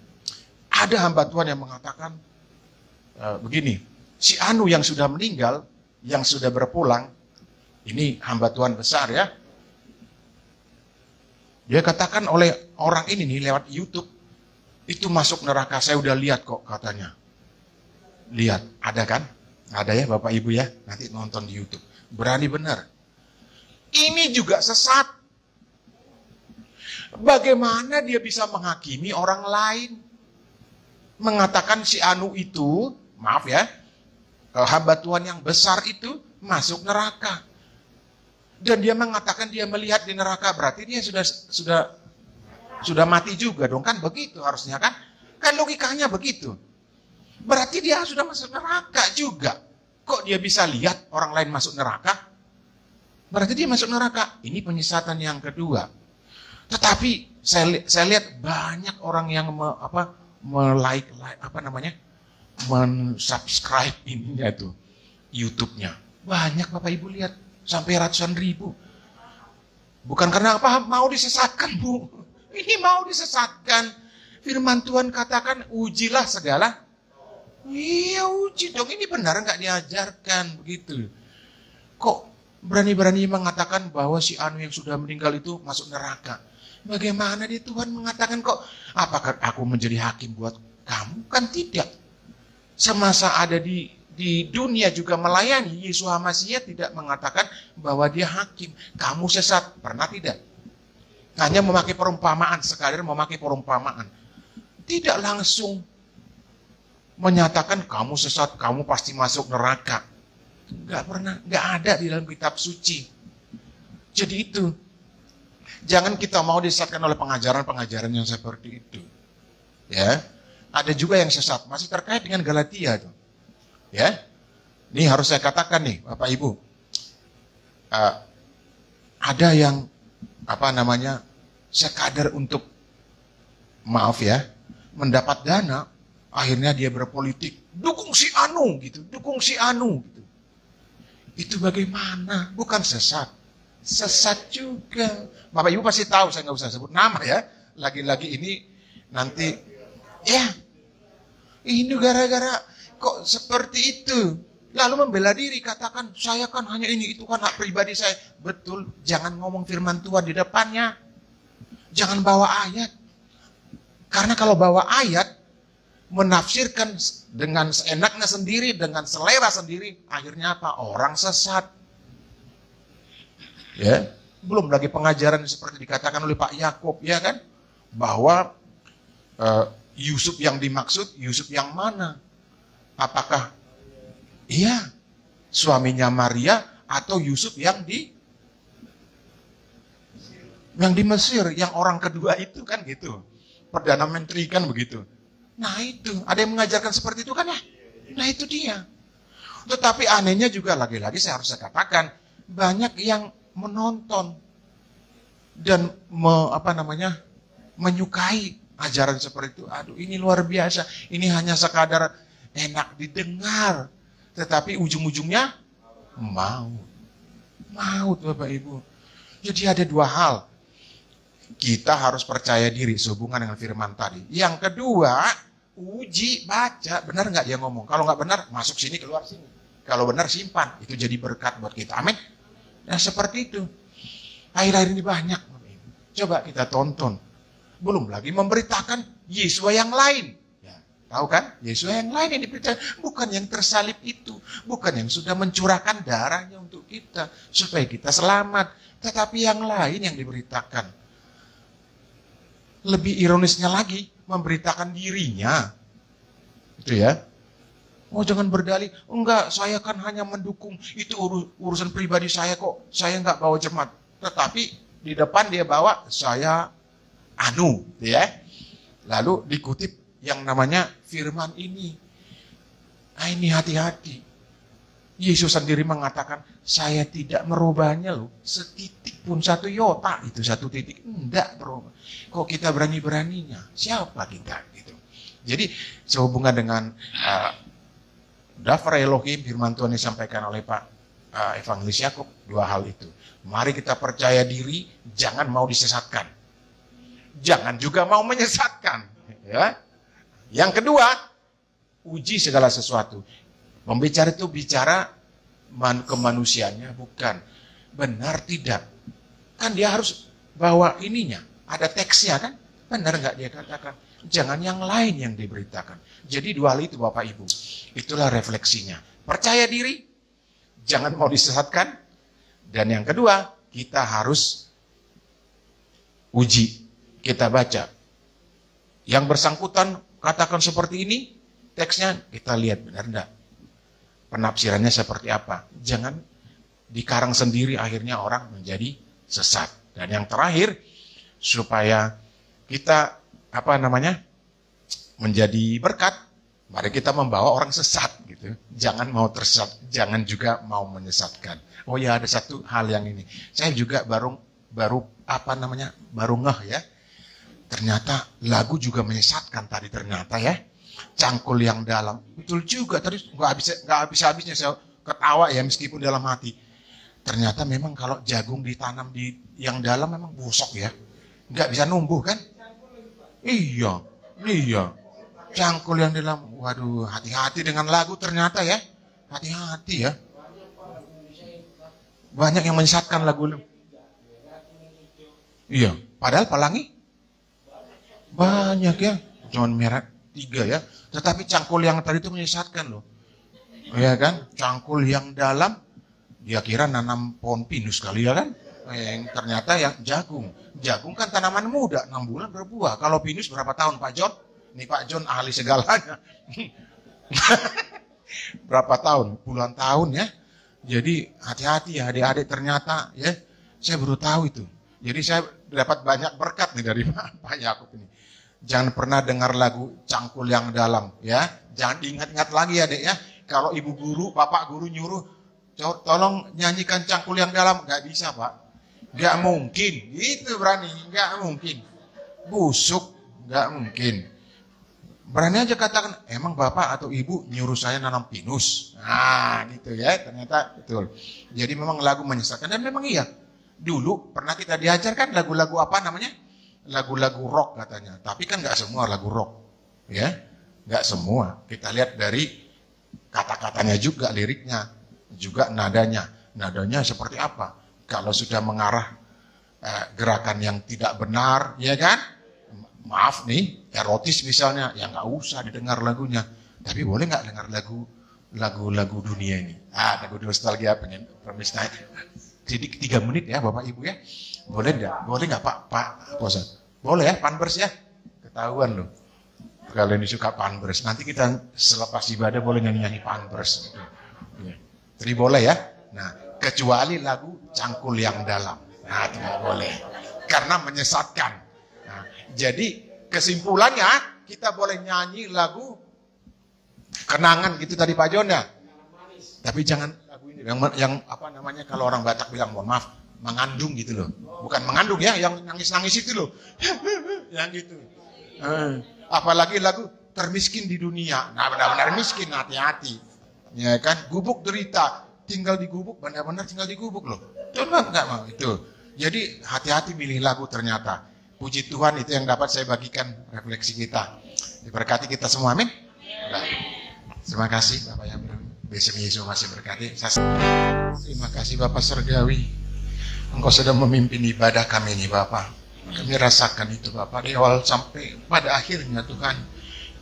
Ada hamba Tuhan yang mengatakan begini, si Anu yang sudah meninggal, yang sudah berpulang, ini hamba Tuhan besar ya. Dia katakan oleh orang ini nih lewat YouTube, itu masuk neraka, saya udah lihat kok katanya. Lihat, ada kan? Ada ya Bapak Ibu ya, nanti nonton di YouTube. Berani benar. Ini juga sesat. Bagaimana dia bisa menghakimi orang lain? Mengatakan si Anu itu, maaf ya, hamba Tuhan yang besar itu masuk neraka. Dan dia mengatakan dia melihat di neraka, berarti dia sudah mati juga dong, kan begitu harusnya kan? Kan logikanya begitu. Berarti dia sudah masuk neraka juga. Kok dia bisa lihat orang lain masuk neraka? Berarti dia masuk neraka. Ini penyesatan yang kedua. Tetapi saya lihat banyak orang yang mensubscribe ininya itu YouTube-nya. Banyak Bapak Ibu lihat sampai ratusan ribu. Bukan karena apa? Mau disesatkan, Bu. Ini mau disesatkan. Firman Tuhan katakan ujilah segala. Iya uji dong, ini benar nggak diajarkan begitu. Kok berani-berani mengatakan bahwa si Anu yang sudah meninggal itu masuk neraka? Bagaimana dia Tuhan mengatakan kok, apakah aku menjadi hakim buat kamu? Kan tidak. Semasa ada di dunia juga melayani, Yesus Hamasiah tidak mengatakan bahwa dia hakim. Kamu sesat, pernah tidak? Hanya memakai perumpamaan, sekadar memakai perumpamaan. Tidak langsung menyatakan kamu sesat, kamu pasti masuk neraka. Enggak pernah, enggak ada di dalam kitab suci. Jadi itu, jangan kita mau disesatkan oleh pengajaran-pengajaran yang seperti itu. Ya, ada juga yang sesat, masih terkait dengan Galatia tuh. Ya, ini harus saya katakan nih, Bapak Ibu. Ada yang sekadar untuk maaf ya, mendapat dana. Akhirnya dia berpolitik, dukung si Anu gitu, dukung si Anu gitu. Itu bagaimana? Bukan sesat. Sesat juga. Bapak Ibu pasti tahu, saya nggak usah sebut nama ya. Lagi-lagi ini nanti, ya, ini gara-gara kok seperti itu. Lalu membela diri, katakan, saya kan hanya ini, itu kan hak pribadi saya. Betul, jangan ngomong firman Tuhan di depannya. Jangan bawa ayat. Karena kalau bawa ayat, menafsirkan dengan seenaknya sendiri, dengan selera sendiri, akhirnya apa? Orang sesat. Ya, belum lagi pengajaran seperti dikatakan oleh Pak Yakub, ya kan? Bahwa Yusuf yang dimaksud, Yusuf yang mana? Apakah iya suaminya Maria atau Yusuf yang di Mesir, yang orang kedua itu kan gitu. Perdana Menteri kan begitu. Nah itu, ada yang mengajarkan seperti itu kan ya? Nah itu dia. Tetapi anehnya juga lagi-lagi saya harus katakan, banyak yang menonton dan menyukai ajaran seperti itu. Aduh ini luar biasa, ini hanya sekadar enak didengar. Tetapi ujung-ujungnya maut Bapak Ibu. Jadi ada dua hal. Kita harus percaya diri sehubungan dengan firman tadi. Yang kedua, uji, baca, benar nggak dia ngomong. Kalau nggak benar, masuk sini, keluar sini. Kalau benar, simpan. Itu jadi berkat buat kita. Amin. Nah seperti itu. Akhir-akhir ini banyak. Coba kita tonton. Belum lagi memberitakan Yesus yang lain. Ya, tahu kan? Yesus yang lain yang diberitakan. Bukan yang tersalib itu. Bukan yang sudah mencurahkan darahnya untuk kita. Supaya kita selamat. Tetapi yang lain yang diberitakan. Lebih ironisnya lagi, memberitakan dirinya. Itu ya. Oh jangan berdalih, enggak saya kan hanya mendukung, itu urusan pribadi saya kok, saya enggak bawa jemaat. Tetapi di depan dia bawa, saya Anu, ya. Lalu dikutip yang namanya firman ini. Nah ini hati-hati. Yesus sendiri mengatakan, saya tidak merubahnya loh, setitik pun, 1 iota itu 1 titik, enggak berubah. Kok kita berani-beraninya? Siapa kita? Gitu. Jadi sehubungan dengan Daftar Elohim, firman Tuhan disampaikan oleh Pak Evangelis Yakub, 2 hal itu. Mari kita percaya diri, jangan mau disesatkan. Jangan juga mau menyesatkan. Ya. Yang kedua, uji segala sesuatu. Pembicara itu bicara kemanusiaannya, bukan benar tidak. Kan dia harus bawa ininya, ada teksnya kan? Benar nggak dia katakan? Jangan yang lain yang diberitakan. Jadi 2 hal itu Bapak Ibu. Itulah refleksinya. Percaya diri, jangan mau disesatkan. Dan yang kedua, kita harus uji. Kita baca. Yang bersangkutan katakan seperti ini, teksnya kita lihat benar enggak. Penafsirannya seperti apa. Jangan dikarang sendiri, akhirnya orang menjadi sesat. Dan yang terakhir, supaya kita menjadi berkat, mari kita membawa orang sesat gitu. Jangan mau tersesat, jangan juga mau menyesatkan. Oh ya, ada satu hal yang ini. Saya juga baru ngeh ya. Ternyata lagu juga menyesatkan tadi ternyata ya. Cangkul yang dalam. Betul juga, tadi nggak habis-habisnya saya ketawa ya meskipun dalam hati. Ternyata memang kalau jagung ditanam di yang dalam memang busuk ya. Nggak bisa numbuh kan? Iya. Cangkul yang dalam. Waduh, hati-hati dengan lagu ternyata ya. Hati-hati ya. Banyak yang menyesatkan lagu. Iya, padahal pelangi banyak ya. Cuman merah 3 ya. Tetapi cangkul yang tadi itu menyesatkan loh. Ya kan? Cangkul yang dalam, dia kira nanam pohon pinus kali ya kan? Yang ternyata yang jagung. Jagung kan tanaman muda, 6 bulan berbuah. Kalau pinus berapa tahun Pak John? Nih Pak John ahli segalanya. Berapa tahun? Puluhan tahun ya. Jadi hati-hati ya adik-adik ternyata ya. Saya baru tahu itu. Jadi saya dapat banyak berkat nih dari Pak Yakub ini. Jangan pernah dengar lagu cangkul yang dalam ya. Jangan diingat-ingat lagi ya dek ya. Kalau ibu guru, bapak guru nyuruh, tolong nyanyikan cangkul yang dalam. Gak bisa Pak. Gak mungkin. Itu berani. Gak mungkin. Busuk. Gak mungkin. Berani aja katakan, emang bapak atau ibu nyuruh saya nanam pinus. Nah gitu ya. Ternyata betul. Jadi memang lagu menyesatkan. Dan memang iya. Dulu pernah kita diajarkan lagu-lagu apa namanya? Lagu-lagu rock katanya, tapi kan nggak semua lagu rock, ya, nggak semua. Kita lihat dari kata-katanya juga, liriknya, juga nadanya seperti apa. Kalau sudah mengarah gerakan yang tidak benar, ya kan, maaf nih, erotis misalnya, ya nggak usah didengar lagunya. Tapi boleh nggak dengar lagu dunia ini? Lagu nostalgia pengen permisi. Jadi 3 menit ya Bapak Ibu ya. Boleh enggak? Boleh enggak Pak Bosan? Boleh ya, Panbers ya. Ketahuan loh. Kalau ini suka Panbers. Nanti kita selepas ibadah boleh nyanyi-nyanyi Panbers. Jadi boleh ya. Nah, kecuali lagu cangkul yang dalam. Nah, tidak boleh. Karena menyesatkan. Nah, jadi kesimpulannya kita boleh nyanyi lagu kenangan gitu tadi Pak Jon ya. Tapi jangan lagu ini yang apa namanya kalau orang Batak bilang mohon maaf mengandung gitu loh. Bukan mengandung ya, yang nangis-nangis itu loh. Yang gitu. Apalagi lagu termiskin di dunia. Nah, benar-benar miskin, hati-hati. Ya kan, gubuk derita, tinggal di gubuk, benar-benar tinggal di gubuk loh. Coba enggak mau itu. Jadi hati-hati milih lagu ternyata. Puji Tuhan itu yang dapat saya bagikan refleksi kita. Diberkati kita semua, amin. Nah, terima kasih Bapak yang besok Yesus masih berkati. Terima kasih Bapak Surgawi. Engkau sudah memimpin ibadah kami ini Bapak. Kami rasakan itu Bapak dari awal sampai pada akhirnya Tuhan.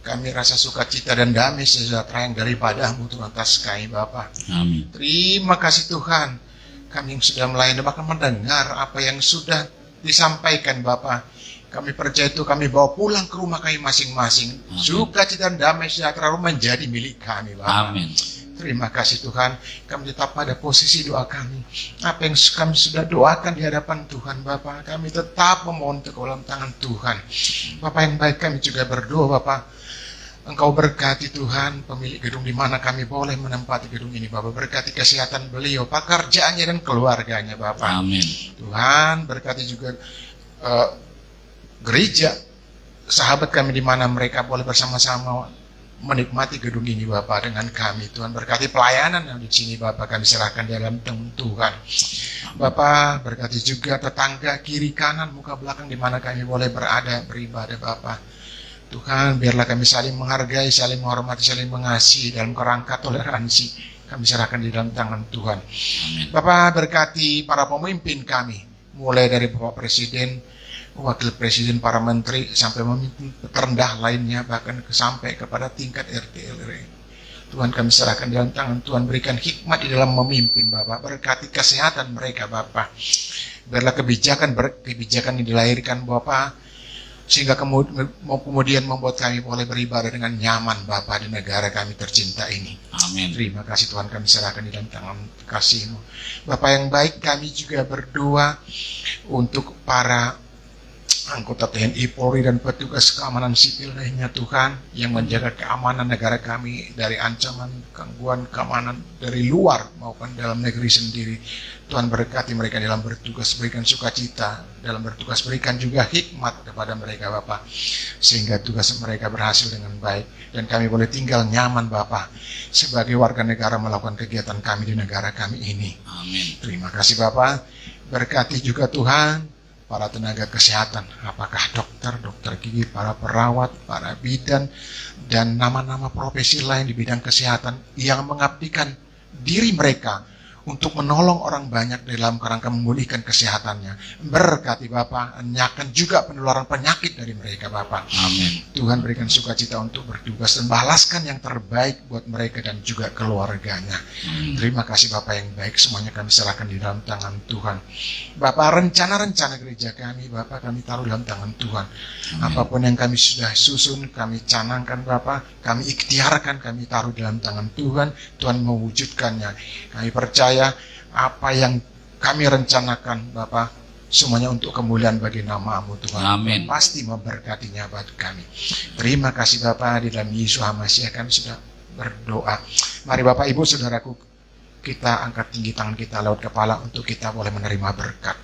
Kami rasa sukacita dan damai sejahtera yang daripadamu Tuhan atas kami Bapak. Amin. Terima kasih Tuhan. Kami yang sudah melayani bahkan mendengar apa yang sudah disampaikan Bapak. Kami percaya itu kami bawa pulang ke rumah kami masing-masing. Sukacita dan damai sejahtera menjadi milik kami Bapak. Amin. Terima kasih Tuhan, kami tetap pada posisi doa kami. Apa yang kami sudah doakan di hadapan Tuhan Bapak, kami tetap memohon ke dalam tangan Tuhan. Bapak yang baik, kami juga berdoa Bapak. Engkau berkati Tuhan pemilik gedung di mana kami boleh menempati gedung ini Bapak. Berkati kesehatan beliau, pekerjaannya dan keluarganya Bapak. Amin. Tuhan berkati juga gereja, sahabat kami di mana mereka boleh bersama-sama menikmati gedung ini Bapak dengan kami. Tuhan berkati pelayanan yang di sini Bapak, kami serahkan dalam tangan Tuhan. Bapak berkati juga tetangga kiri kanan muka belakang di mana kami boleh berada beribadah Bapak. Tuhan, biarlah kami saling menghargai, saling menghormati, saling mengasihi dalam kerangka toleransi. Kami serahkan di dalam tangan Tuhan. Amin. Bapak berkati para pemimpin kami, mulai dari Bapak Presiden, Wakil Presiden, para menteri, sampai pemimpin terendah lainnya, bahkan sampai kepada tingkat RT RW. Tuhan, kami serahkan di dalam tangan Tuhan. Berikan hikmat di dalam memimpin Bapak. Berkati kesehatan mereka Bapak. Biarlah kebijakan yang dilahirkan Bapak, sehingga kemudian membuat kami boleh beribadah dengan nyaman Bapa di negara kami tercinta ini. Amin. Terima kasih Tuhan, kami serahkan di dalam tangan kasih-Mu. Bapak yang baik, kami juga berdoa untuk para anggota TNI, Polri, dan petugas keamanan sipil lainnya Tuhan, yang menjaga keamanan negara kami dari ancaman gangguan keamanan dari luar maupun dalam negeri sendiri. Tuhan berkati mereka dalam bertugas, berikan sukacita dalam bertugas, berikan juga hikmat kepada mereka Bapak, sehingga tugas mereka berhasil dengan baik dan kami boleh tinggal nyaman Bapak sebagai warga negara melakukan kegiatan kami di negara kami ini. Amin. Terima kasih Bapak. Berkati juga Tuhan para tenaga kesehatan, apakah dokter gigi, para perawat, para bidan, dan nama-nama profesi lain di bidang kesehatan yang mengabdikan diri mereka untuk menolong orang banyak dalam kerangka memulihkan kesehatannya. Berkati Bapak, enyahkan juga penularan penyakit dari mereka Bapak. Amin. Tuhan berikan sukacita untuk bertugas dan balaskan yang terbaik buat mereka dan juga keluarganya. Terima kasih Bapak yang baik, semuanya kami serahkan di dalam tangan Tuhan. Bapak, rencana-rencana gereja kami Bapak, kami taruh dalam tangan Tuhan. Apapun yang kami sudah susun, kami canangkan Bapak, kami ikhtiarkan, kami taruh dalam tangan Tuhan. Tuhan mewujudkannya. Kami percaya apa yang kami rencanakan Bapak, semuanya untuk kemuliaan bagi nama-Mu Tuhan. Amin. Pasti memberkatinya buat kami. Terima kasih Bapak, di dalam Yesus Hamasiah kami sudah berdoa. Mari Bapak Ibu Saudaraku, kita angkat tinggi tangan kita lewat kepala untuk kita boleh menerima berkat.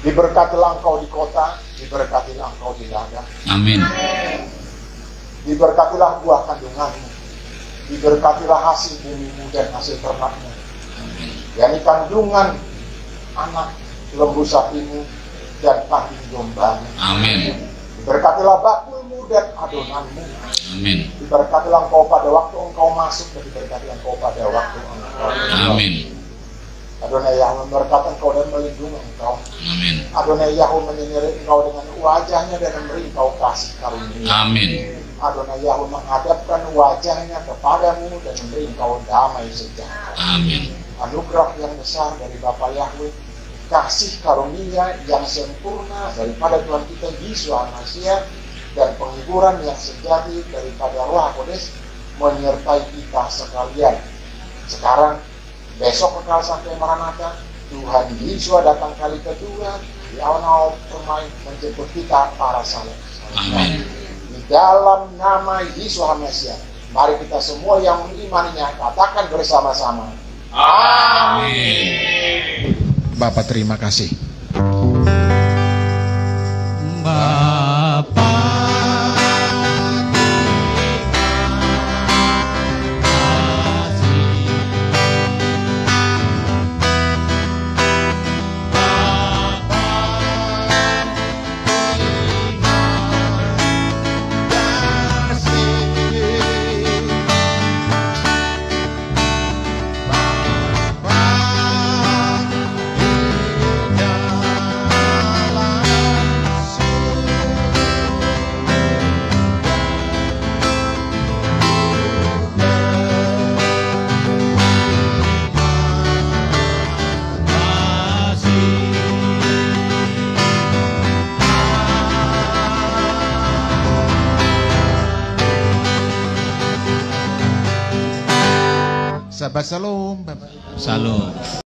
Diberkatilah engkau di kota, diberkatilah engkau di ladang. Amin. Diberkatilah buah kandunganmu, diberkatilah hasil bumimu dan hasil ternakmu, yakni kandungan anak lembu sapimu dan kambing dombamu. Amin. Diberkatilah bakulmu dan adonanmu. Amin. Diberkatilah engkau pada waktu engkau masuk dan diberkatilah engkau pada waktu engkau keluar. Amin. Adonai Yahweh memberkati engkau dan melindungi engkau. Amin. Adonai Yahweh menyinari engkau dengan wajahnya dan memberi engkau kasih karunia. Amin. Adonai Yahweh menghadapkan wajahnya kepadamu dan memberi engkau damai sejahtera. Amin. Anugerah yang besar dari Bapa Yahweh, kasih karunia yang sempurna daripada Tuhan kita Yesus Hamasiah, dan penghiburan yang sejati daripada Roh Kudus menyertai kita sekalian. Sekarang, besok kekal sampai Maranatha, Tuhan Yesus datang kali kedua di awal permain menjemput kita para saleh. Amin. Di dalam nama Yesus Hamasiah, mari kita semua yang mengimaninya katakan bersama-sama. Amin. Bapak terima kasih. Bapa Sahabat Shalom, Bapak. Shalom.